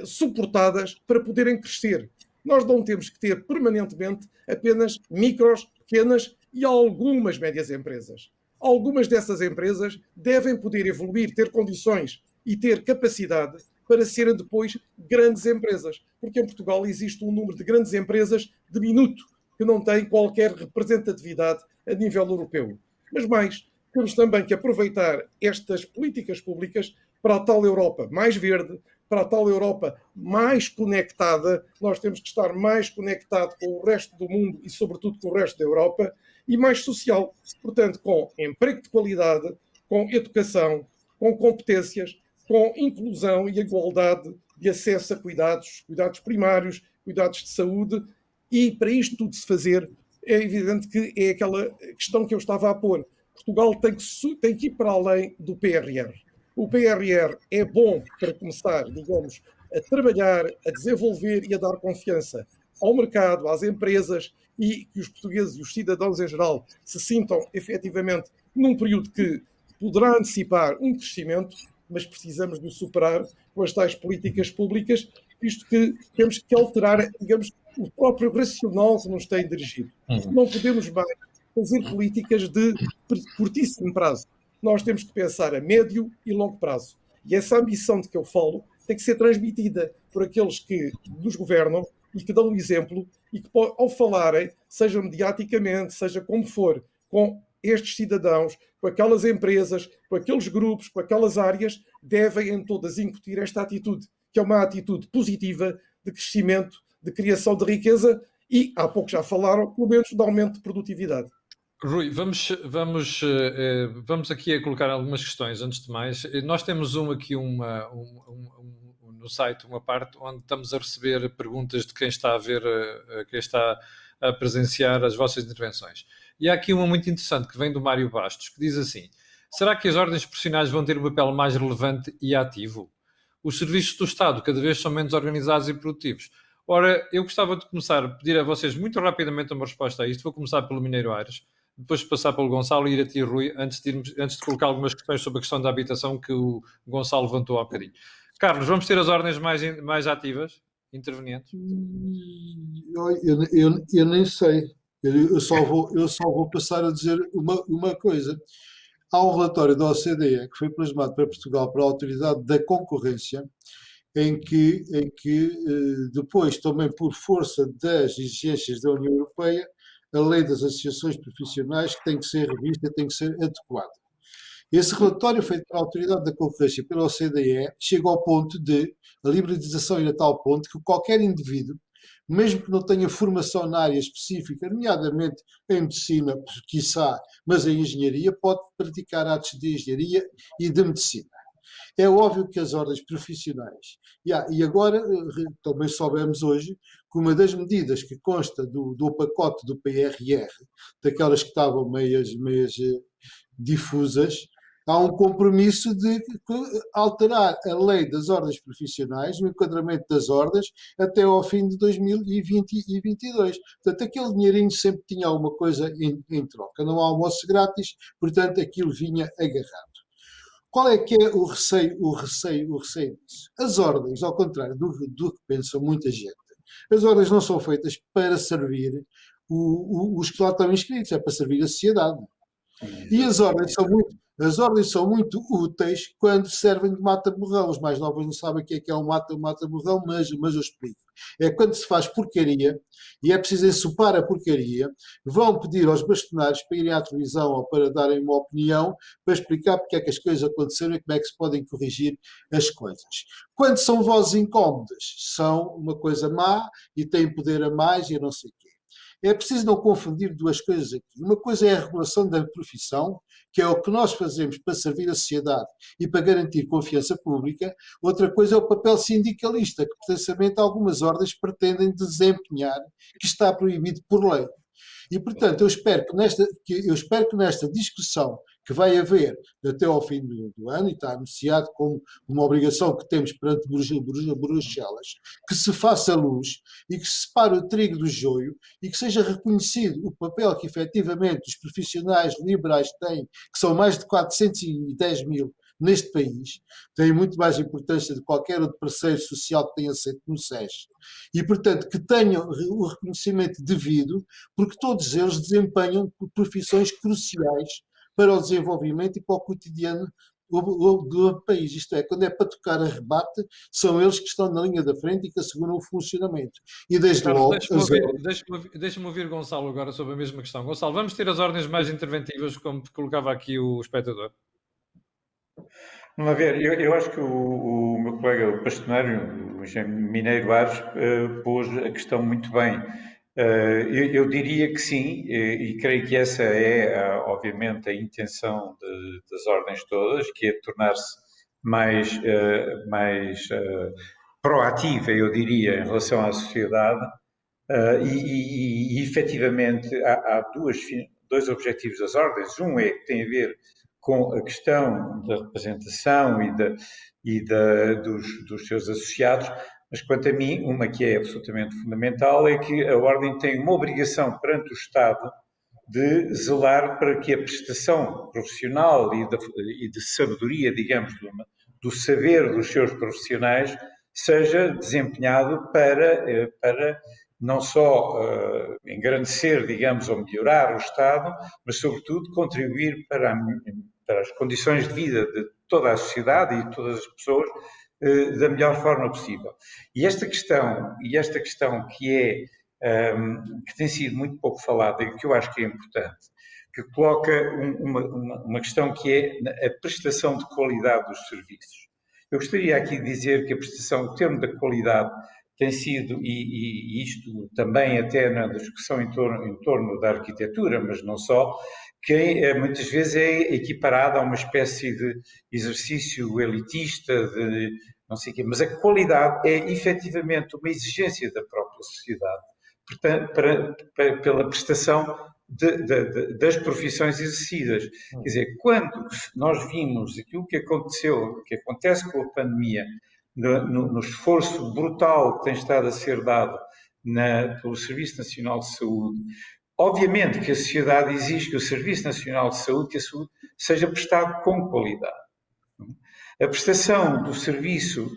suportadas para poderem crescer. Nós não temos que ter permanentemente apenas micros, pequenas e algumas médias empresas. Algumas dessas empresas devem poder evoluir, ter condições e ter capacidade para serem depois grandes empresas. Porque em Portugal existe um número de grandes empresas diminuto que não têm qualquer representatividade a nível europeu. Mas mais, temos também que aproveitar estas políticas públicas para a tal Europa mais verde, para a tal Europa mais conectada. Nós temos que estar mais conectado com o resto do mundo e, sobretudo, com o resto da Europa, e mais social. Portanto, com emprego de qualidade, com educação, com competências, com inclusão e igualdade de acesso a cuidados primários, cuidados de saúde. E para isto tudo se fazer, é evidente que é aquela questão que eu estava a pôr. Portugal tem que ir para além do PRR. O PRR é bom para começar, digamos, a trabalhar, a desenvolver e a dar confiança ao mercado, às empresas, e que os portugueses e os cidadãos em geral se sintam efetivamente num período que poderá antecipar um crescimento, mas precisamos de o superar com as tais políticas públicas, visto que temos que alterar, digamos, o próprio racional que nos tem dirigido. Não podemos mais fazer políticas de curtíssimo prazo. Nós temos que pensar a médio e longo prazo. E essa ambição de que eu falo tem que ser transmitida por aqueles que nos governam e que dão o exemplo e que, ao falarem, seja mediaticamente, seja como for, com estes cidadãos, com aquelas empresas, com aqueles grupos, com aquelas áreas, devem em todas incutir esta atitude, que é uma atitude positiva de crescimento, de criação de riqueza e, há pouco já falaram, pelo menos de aumento de produtividade. Rui, vamos aqui a colocar algumas questões. Antes de mais, nós temos aqui no site uma parte onde estamos a receber perguntas de quem está a ver, quem está a presenciar as vossas intervenções. E há aqui uma muito interessante que vem do Mário Bastos, que diz assim: será que as ordens profissionais vão ter um papel mais relevante e ativo? Os serviços do Estado cada vez são menos organizados e produtivos. Ora, eu gostava de começar a pedir a vocês muito rapidamente uma resposta a isto. Vou começar pelo Mineiro Aires, depois passar pelo Gonçalo e ir a ti, Rui, antes de colocar algumas questões sobre a questão da habitação que o Gonçalo levantou há bocadinho. Carlos, vamos ter as ordens mais ativas, intervenientes? Eu nem sei. Eu só vou passar a dizer uma coisa. Há um relatório da OCDE que foi plasmado para Portugal para a Autoridade da Concorrência, em que depois, também por força das exigências da União Europeia, a lei das associações profissionais que tem que ser revista, tem que ser adequada. Esse relatório feito pela Autoridade da Concorrência e pela OCDE chega ao ponto de a liberalização ir a tal ponto que qualquer indivíduo, mesmo que não tenha formação na área específica, nomeadamente em medicina, quiçá, mas em engenharia, pode praticar atos de engenharia e de medicina. É óbvio que as ordens profissionais, e agora também soubemos hoje que uma das medidas que consta do pacote do PRR, daquelas que estavam meias difusas, há um compromisso de alterar a lei das ordens profissionais, o enquadramento das ordens, até ao fim de 2022. Portanto, aquele dinheirinho sempre tinha alguma coisa em troca. Não há almoço grátis, portanto, aquilo vinha agarrado. Qual é que é o receio disso? As ordens, ao contrário do que pensa muita gente, as ordens não são feitas para servir os que lá estão inscritos, é para servir a sociedade. E as ordens são muito úteis quando servem de mata-borrão. Os mais novos não sabem o que é um mata-borrão, mas eu explico. É quando se faz porcaria e é preciso ensopar a porcaria, vão pedir aos bastonários para irem à televisão ou para darem uma opinião, para explicar porque é que as coisas aconteceram e como é que se podem corrigir as coisas. Quando são vozes incómodas, são uma coisa má e têm poder a mais e eu não sei o quê. É preciso não confundir duas coisas aqui. Uma coisa é a regulação da profissão, que é o que nós fazemos para servir a sociedade e para garantir confiança pública. Outra coisa é o papel sindicalista, que precisamente algumas ordens pretendem desempenhar, que está proibido por lei. E, portanto, eu espero que nesta discussão que vai haver até ao fim do ano, e está anunciado como uma obrigação que temos perante Bruxelas, que se faça luz e que se separe o trigo do joio e que seja reconhecido o papel que efetivamente os profissionais liberais têm, que são mais de 410 mil neste país, têm muito mais importância de qualquer outro parceiro social que tenha aceito no SES. E, portanto, que tenham o reconhecimento devido, porque todos eles desempenham profissões cruciais para o desenvolvimento e para o cotidiano do país. Isto é, quando é para tocar a rebate, são eles que estão na linha da frente e que asseguram o funcionamento. E desde Carlos, logo, deixa-me ouvir Gonçalo agora sobre a mesma questão. Gonçalo, vamos ter as ordens mais interventivas, como colocava aqui o espectador. Vamos ver, eu acho que o meu colega, o Pastonário, o engenheiro Mineiro Ares, pôs a questão muito bem. Eu diria que sim, e creio que essa é, obviamente, a intenção das ordens todas, que é tornar-se mais proativa, eu diria, em relação à sociedade. E efetivamente, há dois objetivos das ordens. Um é que tem a ver com a questão da representação dos seus associados, mas quanto a mim, uma que é absolutamente fundamental é que a Ordem tem uma obrigação perante o Estado de zelar para que a prestação profissional e de sabedoria, digamos, do saber dos seus profissionais seja desempenhado para não só engrandecer, digamos, ou melhorar o Estado, mas, sobretudo, contribuir para as condições de vida de toda a sociedade e de todas as pessoas da melhor forma possível. E esta questão que tem sido muito pouco falada e que eu acho que é importante, que coloca uma questão que é a prestação de qualidade dos serviços. Eu gostaria aqui de dizer que a prestação, o termo da qualidade, tem sido, e isto também até na discussão em torno da arquitetura, mas não só, que muitas vezes é equiparada a uma espécie de exercício elitista, de não sei o quê, mas a qualidade é efetivamente uma exigência da própria sociedade, portanto, pela prestação das profissões exercidas. Quer dizer, quando nós vimos aquilo que aconteceu, que acontece com a pandemia, no esforço brutal que tem estado a ser dado pelo Serviço Nacional de Saúde, obviamente que a sociedade exige que o Serviço Nacional de Saúde, que a saúde seja prestado com qualidade. A prestação do serviço,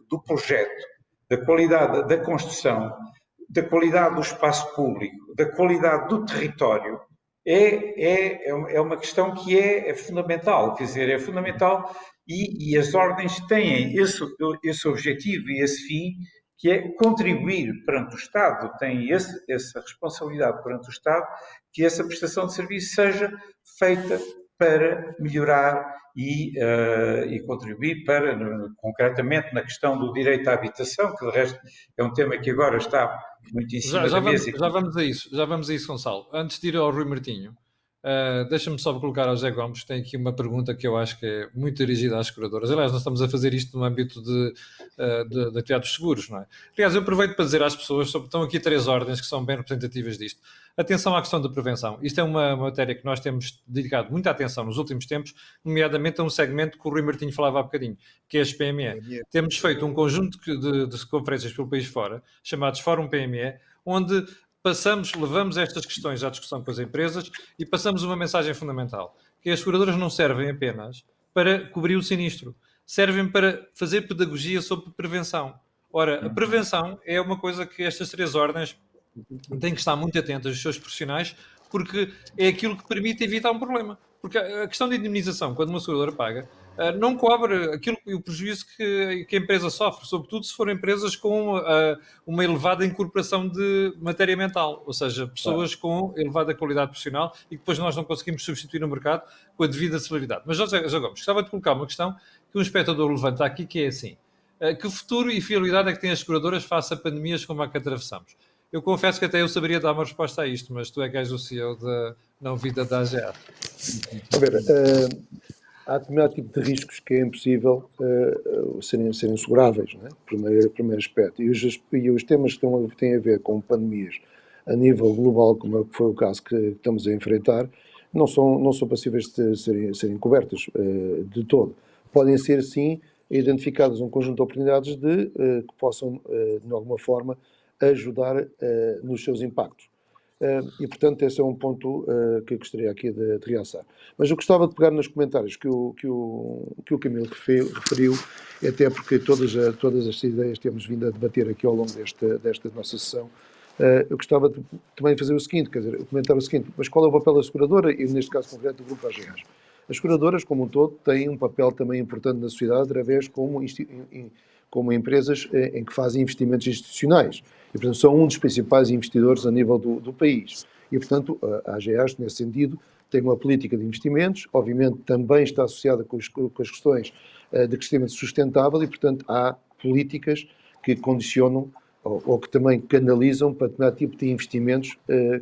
do projeto, da qualidade da construção, da qualidade do espaço público, da qualidade do território, é uma questão que é fundamental. Quer dizer, é fundamental e as ordens têm esse objetivo e esse fim, que é contribuir perante o Estado, têm essa responsabilidade perante o Estado, que essa prestação de serviço seja feita para melhorar e contribuir concretamente na questão do direito à habitação, que de resto é um tema que agora está muito em cima da mesa. Já vamos a isso, Gonçalo. Antes de ir ao Rui Martinho, deixa-me só colocar ao José Gomes, tem aqui uma pergunta que eu acho que é muito dirigida às seguradoras. Aliás, nós estamos a fazer isto no âmbito de atividades de seguros, não é? Aliás, eu aproveito para dizer às pessoas, estão aqui 3 ordens que são bem representativas disto. Atenção à questão da prevenção. Isto é uma matéria que nós temos dedicado muita atenção nos últimos tempos, nomeadamente a um segmento que o Rui Martinho falava há bocadinho, que é as PME. Temos feito um conjunto de conferências pelo país fora, chamados Fórum PME, onde levamos estas questões à discussão com as empresas e passamos uma mensagem fundamental, que as seguradoras não servem apenas para cobrir o sinistro, servem para fazer pedagogia sobre prevenção. Ora, a prevenção é uma coisa que estas 3 ordens têm que estar muito atentas, os seus profissionais, porque é aquilo que permite evitar um problema. Porque a questão de indemnização, quando uma seguradora paga, não cobre o prejuízo que a empresa sofre, sobretudo se forem empresas com uma elevada incorporação de matéria mental, ou seja, pessoas com elevada qualidade profissional e que depois nós não conseguimos substituir no mercado com a devida celeridade. Mas, José Gomes, gostava de colocar uma questão que um espectador levanta aqui, que é assim: que futuro e fiabilidade é que têm as seguradoras face a pandemias como a que atravessamos? Eu confesso que até eu saberia dar uma resposta a isto, mas tu é que és o CEO da não vida da AGA. A ver, há determinado tipo de riscos que é impossível serem seguráveis, não é? Primeiro aspecto. E os temas que têm a ver com pandemias a nível global, como foi o caso que estamos a enfrentar, não são passíveis de serem cobertas de todo. Podem ser, sim, identificadas um conjunto de oportunidades que possam, de alguma forma, ajudar nos seus impactos. E, portanto, esse é um ponto que eu gostaria aqui de realçar. Mas eu gostava de pegar nos comentários que o Camilo referiu, até porque todas as ideias que temos vindo a debater aqui ao longo desta nossa sessão. Eu gostava também de fazer o seguinte, quer dizer, comentar o seguinte: mas qual é o papel da seguradora e, neste caso concreto, do Grupo AGEAS? As seguradoras, como um todo, têm um papel também importante na sociedade, através como empresas em que fazem investimentos institucionais. E, portanto, são um dos principais investidores a nível do país. E, portanto, a AGEAS, nesse sentido, tem uma política de investimentos, obviamente também está associada com as questões de crescimento sustentável e, portanto, há políticas que condicionam ou que também canalizam para determinado tipo de investimentos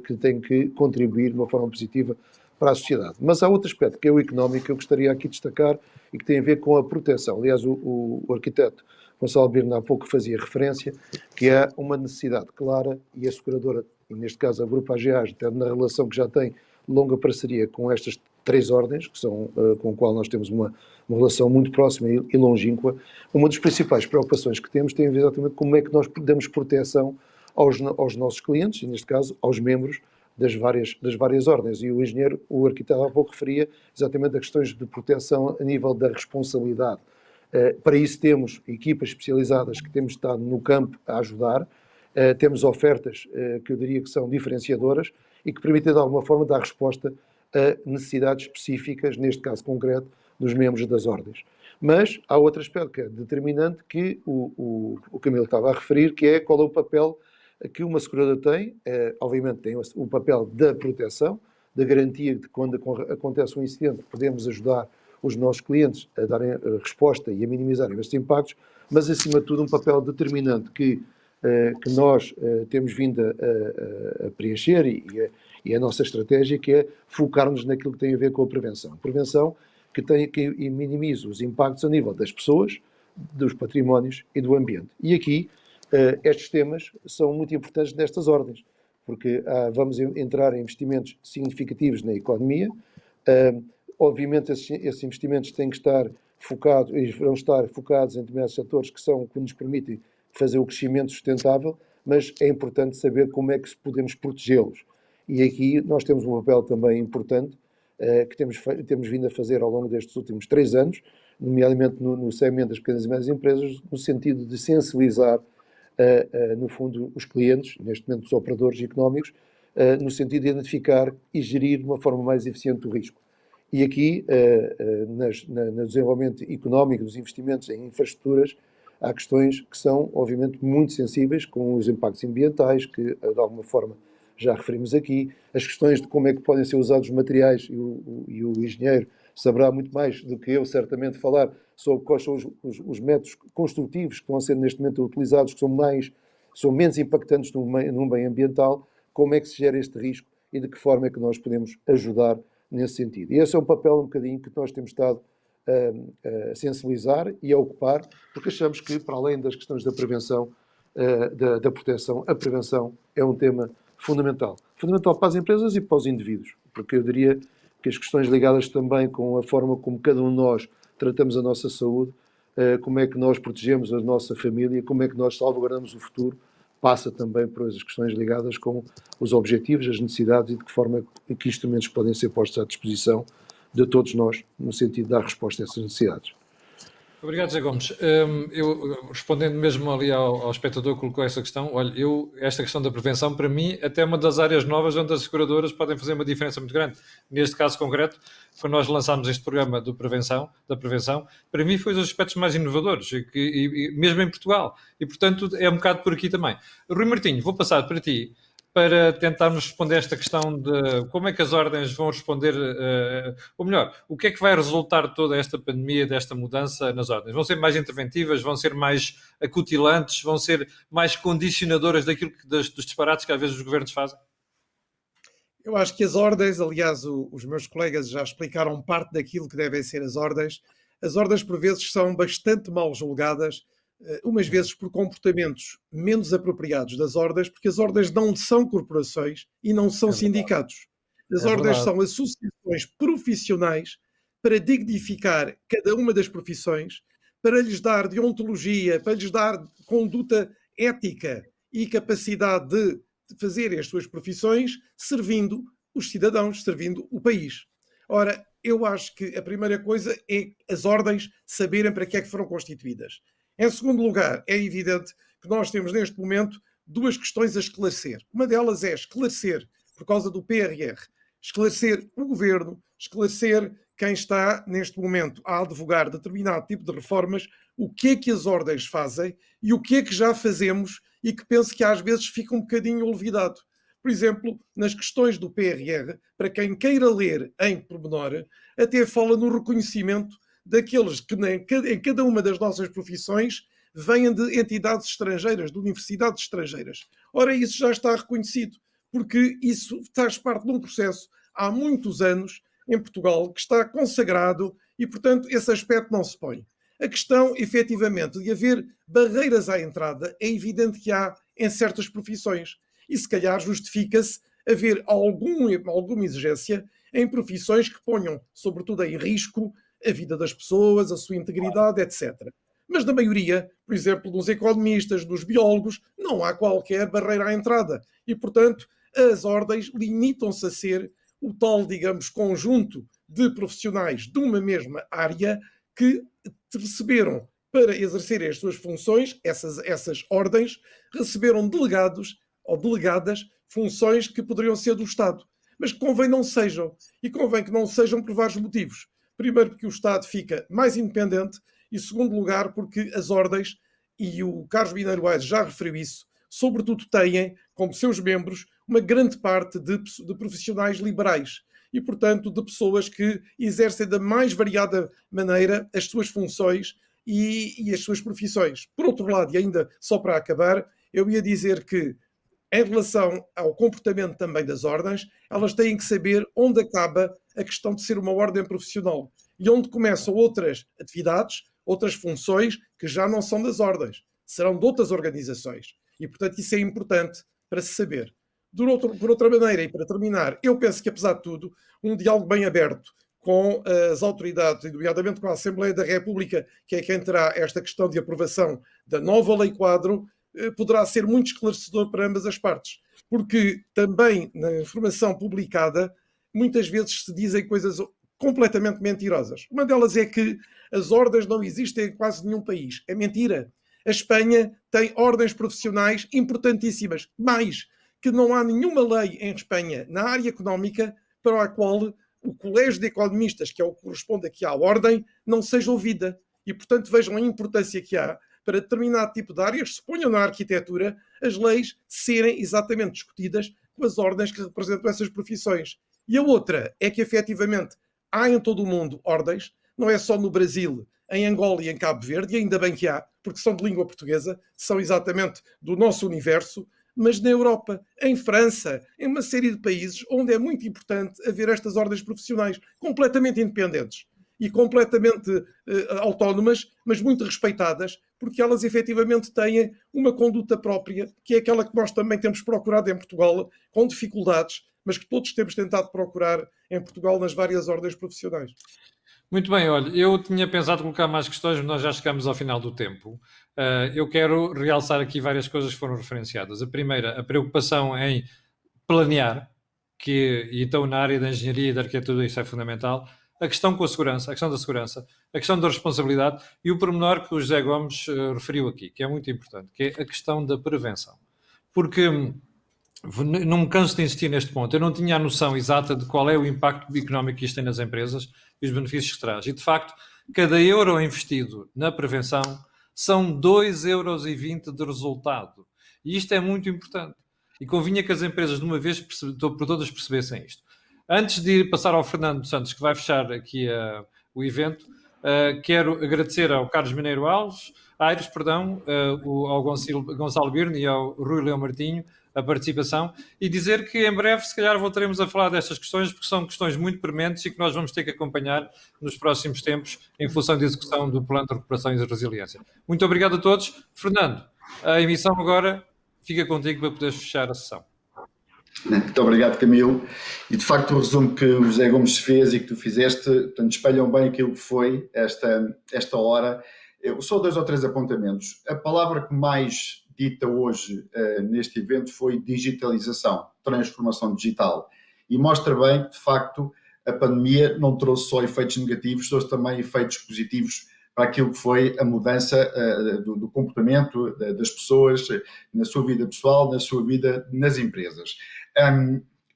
que têm que contribuir de uma forma positiva para a sociedade. Mas há outro aspecto, que é o económico, que eu gostaria aqui de destacar e que tem a ver com a proteção. Aliás, o arquiteto Gonçalo Birna há pouco fazia referência, que há uma necessidade clara, e a seguradora, e neste caso a Grupo AGEAS, na relação que já tem longa parceria com estas 3 ordens, que são, com o qual nós temos uma relação muito próxima e longínqua. Uma das principais preocupações que temos tem a ver exatamente como é que nós damos proteção aos nossos clientes, e neste caso aos membros das várias ordens. E o arquiteto há pouco referia exatamente a questões de proteção a nível da responsabilidade. Para isso temos equipas especializadas que temos estado no campo a ajudar, temos ofertas que eu diria que são diferenciadoras e que permitem de alguma forma dar resposta a necessidades específicas, neste caso concreto, dos membros das ordens. Mas há outro aspecto que é determinante, que o Camilo estava a referir, que é qual é o papel que uma seguradora tem. Obviamente tem o papel da proteção, da garantia de que quando acontece um incidente podemos ajudar os nossos clientes a darem resposta e a minimizarem estes impactos, mas acima de tudo um papel determinante que nós temos vindo a preencher e a nossa estratégia, que é focar-nos naquilo que tem a ver com a prevenção. Prevenção que minimiza os impactos a nível das pessoas, dos patrimónios e do ambiente. E aqui estes temas são muito importantes nestas ordens, porque vamos entrar em investimentos significativos na economia. Obviamente esses investimentos têm que estar focados e vão estar focados em determinados setores que nos permitem fazer o crescimento sustentável, mas é importante saber como é que podemos protegê-los. E aqui nós temos um papel também importante que temos vindo a fazer ao longo destes últimos 3 anos, nomeadamente no segmento das pequenas e médias empresas, no sentido de sensibilizar, no fundo, os clientes, neste momento os operadores económicos, no sentido de identificar e gerir de uma forma mais eficiente o risco. E aqui, no desenvolvimento económico, dos investimentos em infraestruturas, há questões que são, obviamente, muito sensíveis, com os impactos ambientais, que, de alguma forma, já referimos aqui, as questões de como é que podem ser usados os materiais, e o engenheiro saberá muito mais do que eu, certamente, falar sobre quais são os métodos construtivos que estão a ser, neste momento, utilizados, que são menos impactantes num bem ambiental, como é que se gera este risco e de que forma é que nós podemos ajudar nesse sentido. E esse é um papel um bocadinho que nós temos estado a sensibilizar e a ocupar, porque achamos que, para além das questões da prevenção, da proteção, a prevenção é um tema fundamental. Fundamental para as empresas e para os indivíduos, porque eu diria que as questões ligadas também com a forma como cada um de nós tratamos a nossa saúde, como é que nós protegemos a nossa família, como é que nós salvaguardamos o futuro, passa também por as questões ligadas com os objetivos, as necessidades e de que forma que instrumentos podem ser postos à disposição de todos nós, no sentido de dar resposta a essas necessidades. Obrigado, José Gomes. Eu, respondendo mesmo ali ao espectador que colocou essa questão, olha, esta questão da prevenção, para mim, até é uma das áreas novas onde as seguradoras podem fazer uma diferença muito grande. Neste caso concreto, quando nós lançámos este programa da prevenção, para mim foi um dos aspectos mais inovadores, e mesmo em Portugal. E, portanto, é um bocado por aqui também. Rui Martinho, vou passar para ti, para tentarmos responder esta questão de como é que as ordens vão responder, ou melhor, o que é que vai resultar de toda esta pandemia, desta mudança nas ordens? Vão ser mais interventivas, vão ser mais acutilantes, vão ser mais condicionadoras dos disparates que às vezes os governos fazem? Eu acho que as ordens, aliás, os meus colegas já explicaram parte daquilo que devem ser as ordens. As ordens, por vezes, são bastante mal julgadas, umas vezes por comportamentos menos apropriados das ordens, porque as ordens não são corporações e não são sindicatos. As ordens são associações profissionais para dignificar cada uma das profissões, para lhes dar deontologia, para lhes dar conduta ética e capacidade de fazer as suas profissões servindo os cidadãos, servindo o país. Ora, eu acho que a primeira coisa é as ordens saberem para que é que foram constituídas. Em segundo lugar, é evidente que nós temos neste momento 2 questões a esclarecer. Uma delas é esclarecer, por causa do PRR, esclarecer o governo, esclarecer quem está neste momento a advogar determinado tipo de reformas, o que é que as ordens fazem e o que é que já fazemos e que penso que às vezes fica um bocadinho olvidado. Por exemplo, nas questões do PRR, para quem queira ler em pormenor, até fala no reconhecimento daqueles que em cada uma das nossas profissões venham de entidades estrangeiras, de universidades estrangeiras. Ora, isso já está reconhecido, porque isso faz parte de um processo há muitos anos em Portugal que está consagrado e, portanto, esse aspecto não se põe. A questão, efetivamente, de haver barreiras à entrada é evidente que há em certas profissões e, se calhar, justifica-se haver alguma exigência em profissões que ponham, sobretudo, em risco a vida das pessoas, a sua integridade, etc. Mas na maioria, por exemplo, dos economistas, dos biólogos, não há qualquer barreira à entrada e, portanto, as ordens limitam-se a ser o tal, digamos, conjunto de profissionais de uma mesma área que receberam, para exercerem as suas funções, essas ordens, receberam delegados ou delegadas funções que poderiam ser do Estado, mas que convém não sejam. E convém que não sejam por vários motivos. Primeiro, porque o Estado fica mais independente e, segundo lugar, porque as ordens, e o Carlos Mineiro Aires já referiu isso, sobretudo têm como seus membros uma grande parte de profissionais liberais e, portanto, de pessoas que exercem da mais variada maneira as suas funções e as suas profissões. Por outro lado, e ainda só para acabar, eu ia dizer que, em relação ao comportamento também das ordens, elas têm que saber onde acaba a questão de ser uma ordem profissional e onde começam outras atividades, outras funções que já não são das ordens, serão de outras organizações. E, portanto, isso é importante para se saber. Por outra maneira, e para terminar, eu penso que, apesar de tudo, um diálogo bem aberto com as autoridades, nomeadamente com a Assembleia da República, que é quem terá esta questão de aprovação da nova Lei Quadro, poderá ser muito esclarecedor para ambas as partes. Porque também na informação publicada, muitas vezes se dizem coisas completamente mentirosas. Uma delas é que as ordens não existem em quase nenhum país. É mentira. A Espanha tem ordens profissionais importantíssimas, mais que não há nenhuma lei em Espanha na área económica para a qual o Colégio de Economistas, que é o que corresponde aqui à ordem, não seja ouvida. E, portanto, vejam a importância que há para determinado tipo de áreas, se ponham na arquitetura, as leis serem exatamente discutidas com as ordens que representam essas profissões. E a outra é que, efetivamente, há em todo o mundo ordens, não é só no Brasil, em Angola e em Cabo Verde, e ainda bem que há, porque são de língua portuguesa, são exatamente do nosso universo, mas na Europa, em França, em uma série de países onde é muito importante haver estas ordens profissionais completamente independentes e completamente autónomas, mas muito respeitadas, porque elas efetivamente têm uma conduta própria, que é aquela que nós também temos procurado em Portugal, com dificuldades, mas que todos temos tentado procurar em Portugal nas várias ordens profissionais. Muito bem, olha, eu tinha pensado colocar mais questões, mas nós já chegamos ao final do tempo. Eu quero realçar aqui várias coisas que foram referenciadas. A primeira, a preocupação em planear, e então na área da engenharia e da arquitetura isso é fundamental. A questão com a segurança, a questão da segurança, a questão da responsabilidade e o pormenor que o José Gomes referiu aqui, que é muito importante, que é a questão da prevenção. Porque não me canso de insistir neste ponto. Eu não tinha a noção exata de qual é o impacto económico que isto tem nas empresas e os benefícios que traz. E, de facto, cada euro investido na prevenção são 2,20 euros de resultado. E isto é muito importante. E convinha que as empresas, de uma vez por todas, percebessem isto. Antes de passar ao Fernando Santos, que vai fechar aqui o evento, quero agradecer ao Carlos Mineiro Aires, ao Gonçalo Birne e ao Rui Leão Martinho a participação e dizer que em breve, se calhar, voltaremos a falar destas questões, porque são questões muito prementes e que nós vamos ter que acompanhar nos próximos tempos em função da execução do Plano de Recuperação e Resiliência. Muito obrigado a todos. Fernando, a emissão agora fica contigo para poderes fechar a sessão. Muito obrigado, Camilo. E, de facto, o resumo que o José Gomes fez e que tu fizeste, portanto, espelham bem aquilo que foi esta hora. Só 2 ou 3 apontamentos. A palavra que mais dita hoje neste evento foi digitalização, transformação digital. E mostra bem que, de facto, a pandemia não trouxe só efeitos negativos, trouxe também efeitos positivos para aquilo que foi a mudança do comportamento das pessoas na sua vida pessoal, na sua vida nas empresas.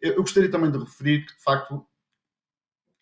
Eu gostaria também de referir que, de facto,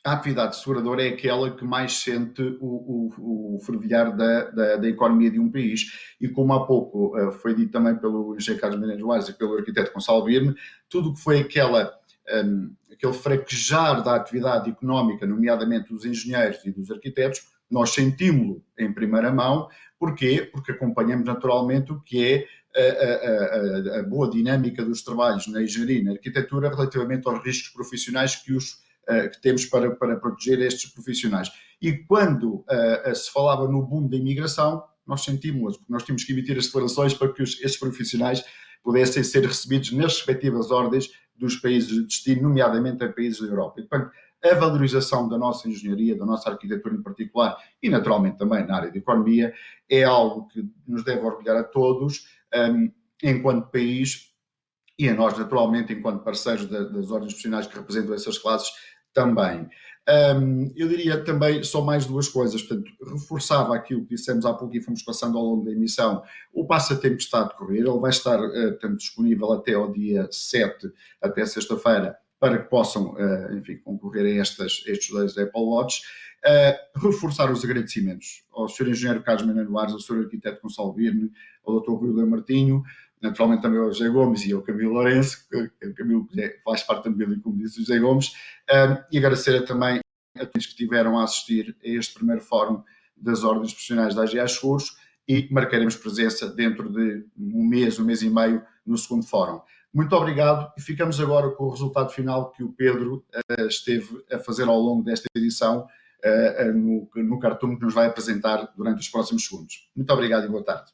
a atividade seguradora é aquela que mais sente o fervilhar da economia de um país. E como há pouco foi dito também pelo engenheiro Carlos Menezes Soares e pelo arquiteto Gonçalo Birne, tudo o que foi aquele fraquejar da atividade económica, nomeadamente dos engenheiros e dos arquitetos, nós sentimos-lo em primeira mão. Porquê? Porque acompanhamos naturalmente o que é a boa dinâmica dos trabalhos na engenharia e na arquitetura relativamente aos riscos profissionais que temos para proteger estes profissionais. E quando se falava no boom da imigração, nós sentimos, porque nós tínhamos que emitir as declarações para que estes profissionais pudessem ser recebidos nas respectivas ordens dos países de destino, nomeadamente em países da Europa. E, portanto, a valorização da nossa engenharia, da nossa arquitetura em particular, e naturalmente também na área de economia, é algo que nos deve orgulhar a todos, enquanto país, e a nós, naturalmente, enquanto parceiros das ordens profissionais que representam essas classes, também. Eu diria também só mais duas coisas. Portanto, reforçava aquilo que dissemos há pouco e fomos passando ao longo da emissão. O passatempo está a decorrer, ele vai estar disponível até ao dia 7, até sexta-feira, para que possam, enfim, concorrer a estes dois Apple Watch. Reforçar os agradecimentos ao Sr. Engenheiro Carlos Menezes Soares, ao Sr. Arquiteto Gonçalo Birne, ao Dr. Rui Leão Martinho, naturalmente também ao José Gomes e ao Camilo Lourenço, que o Camilo faz parte da família, como disse o José Gomes, e agradecer também a todos que estiveram a assistir a este primeiro fórum das ordens profissionais da AGA Seguros, e marcaremos presença dentro de um mês e meio, no segundo fórum. Muito obrigado, e ficamos agora com o resultado final que o Pedro esteve a fazer ao longo desta edição, no cartoon que nos vai apresentar durante os próximos segundos. Muito obrigado e boa tarde.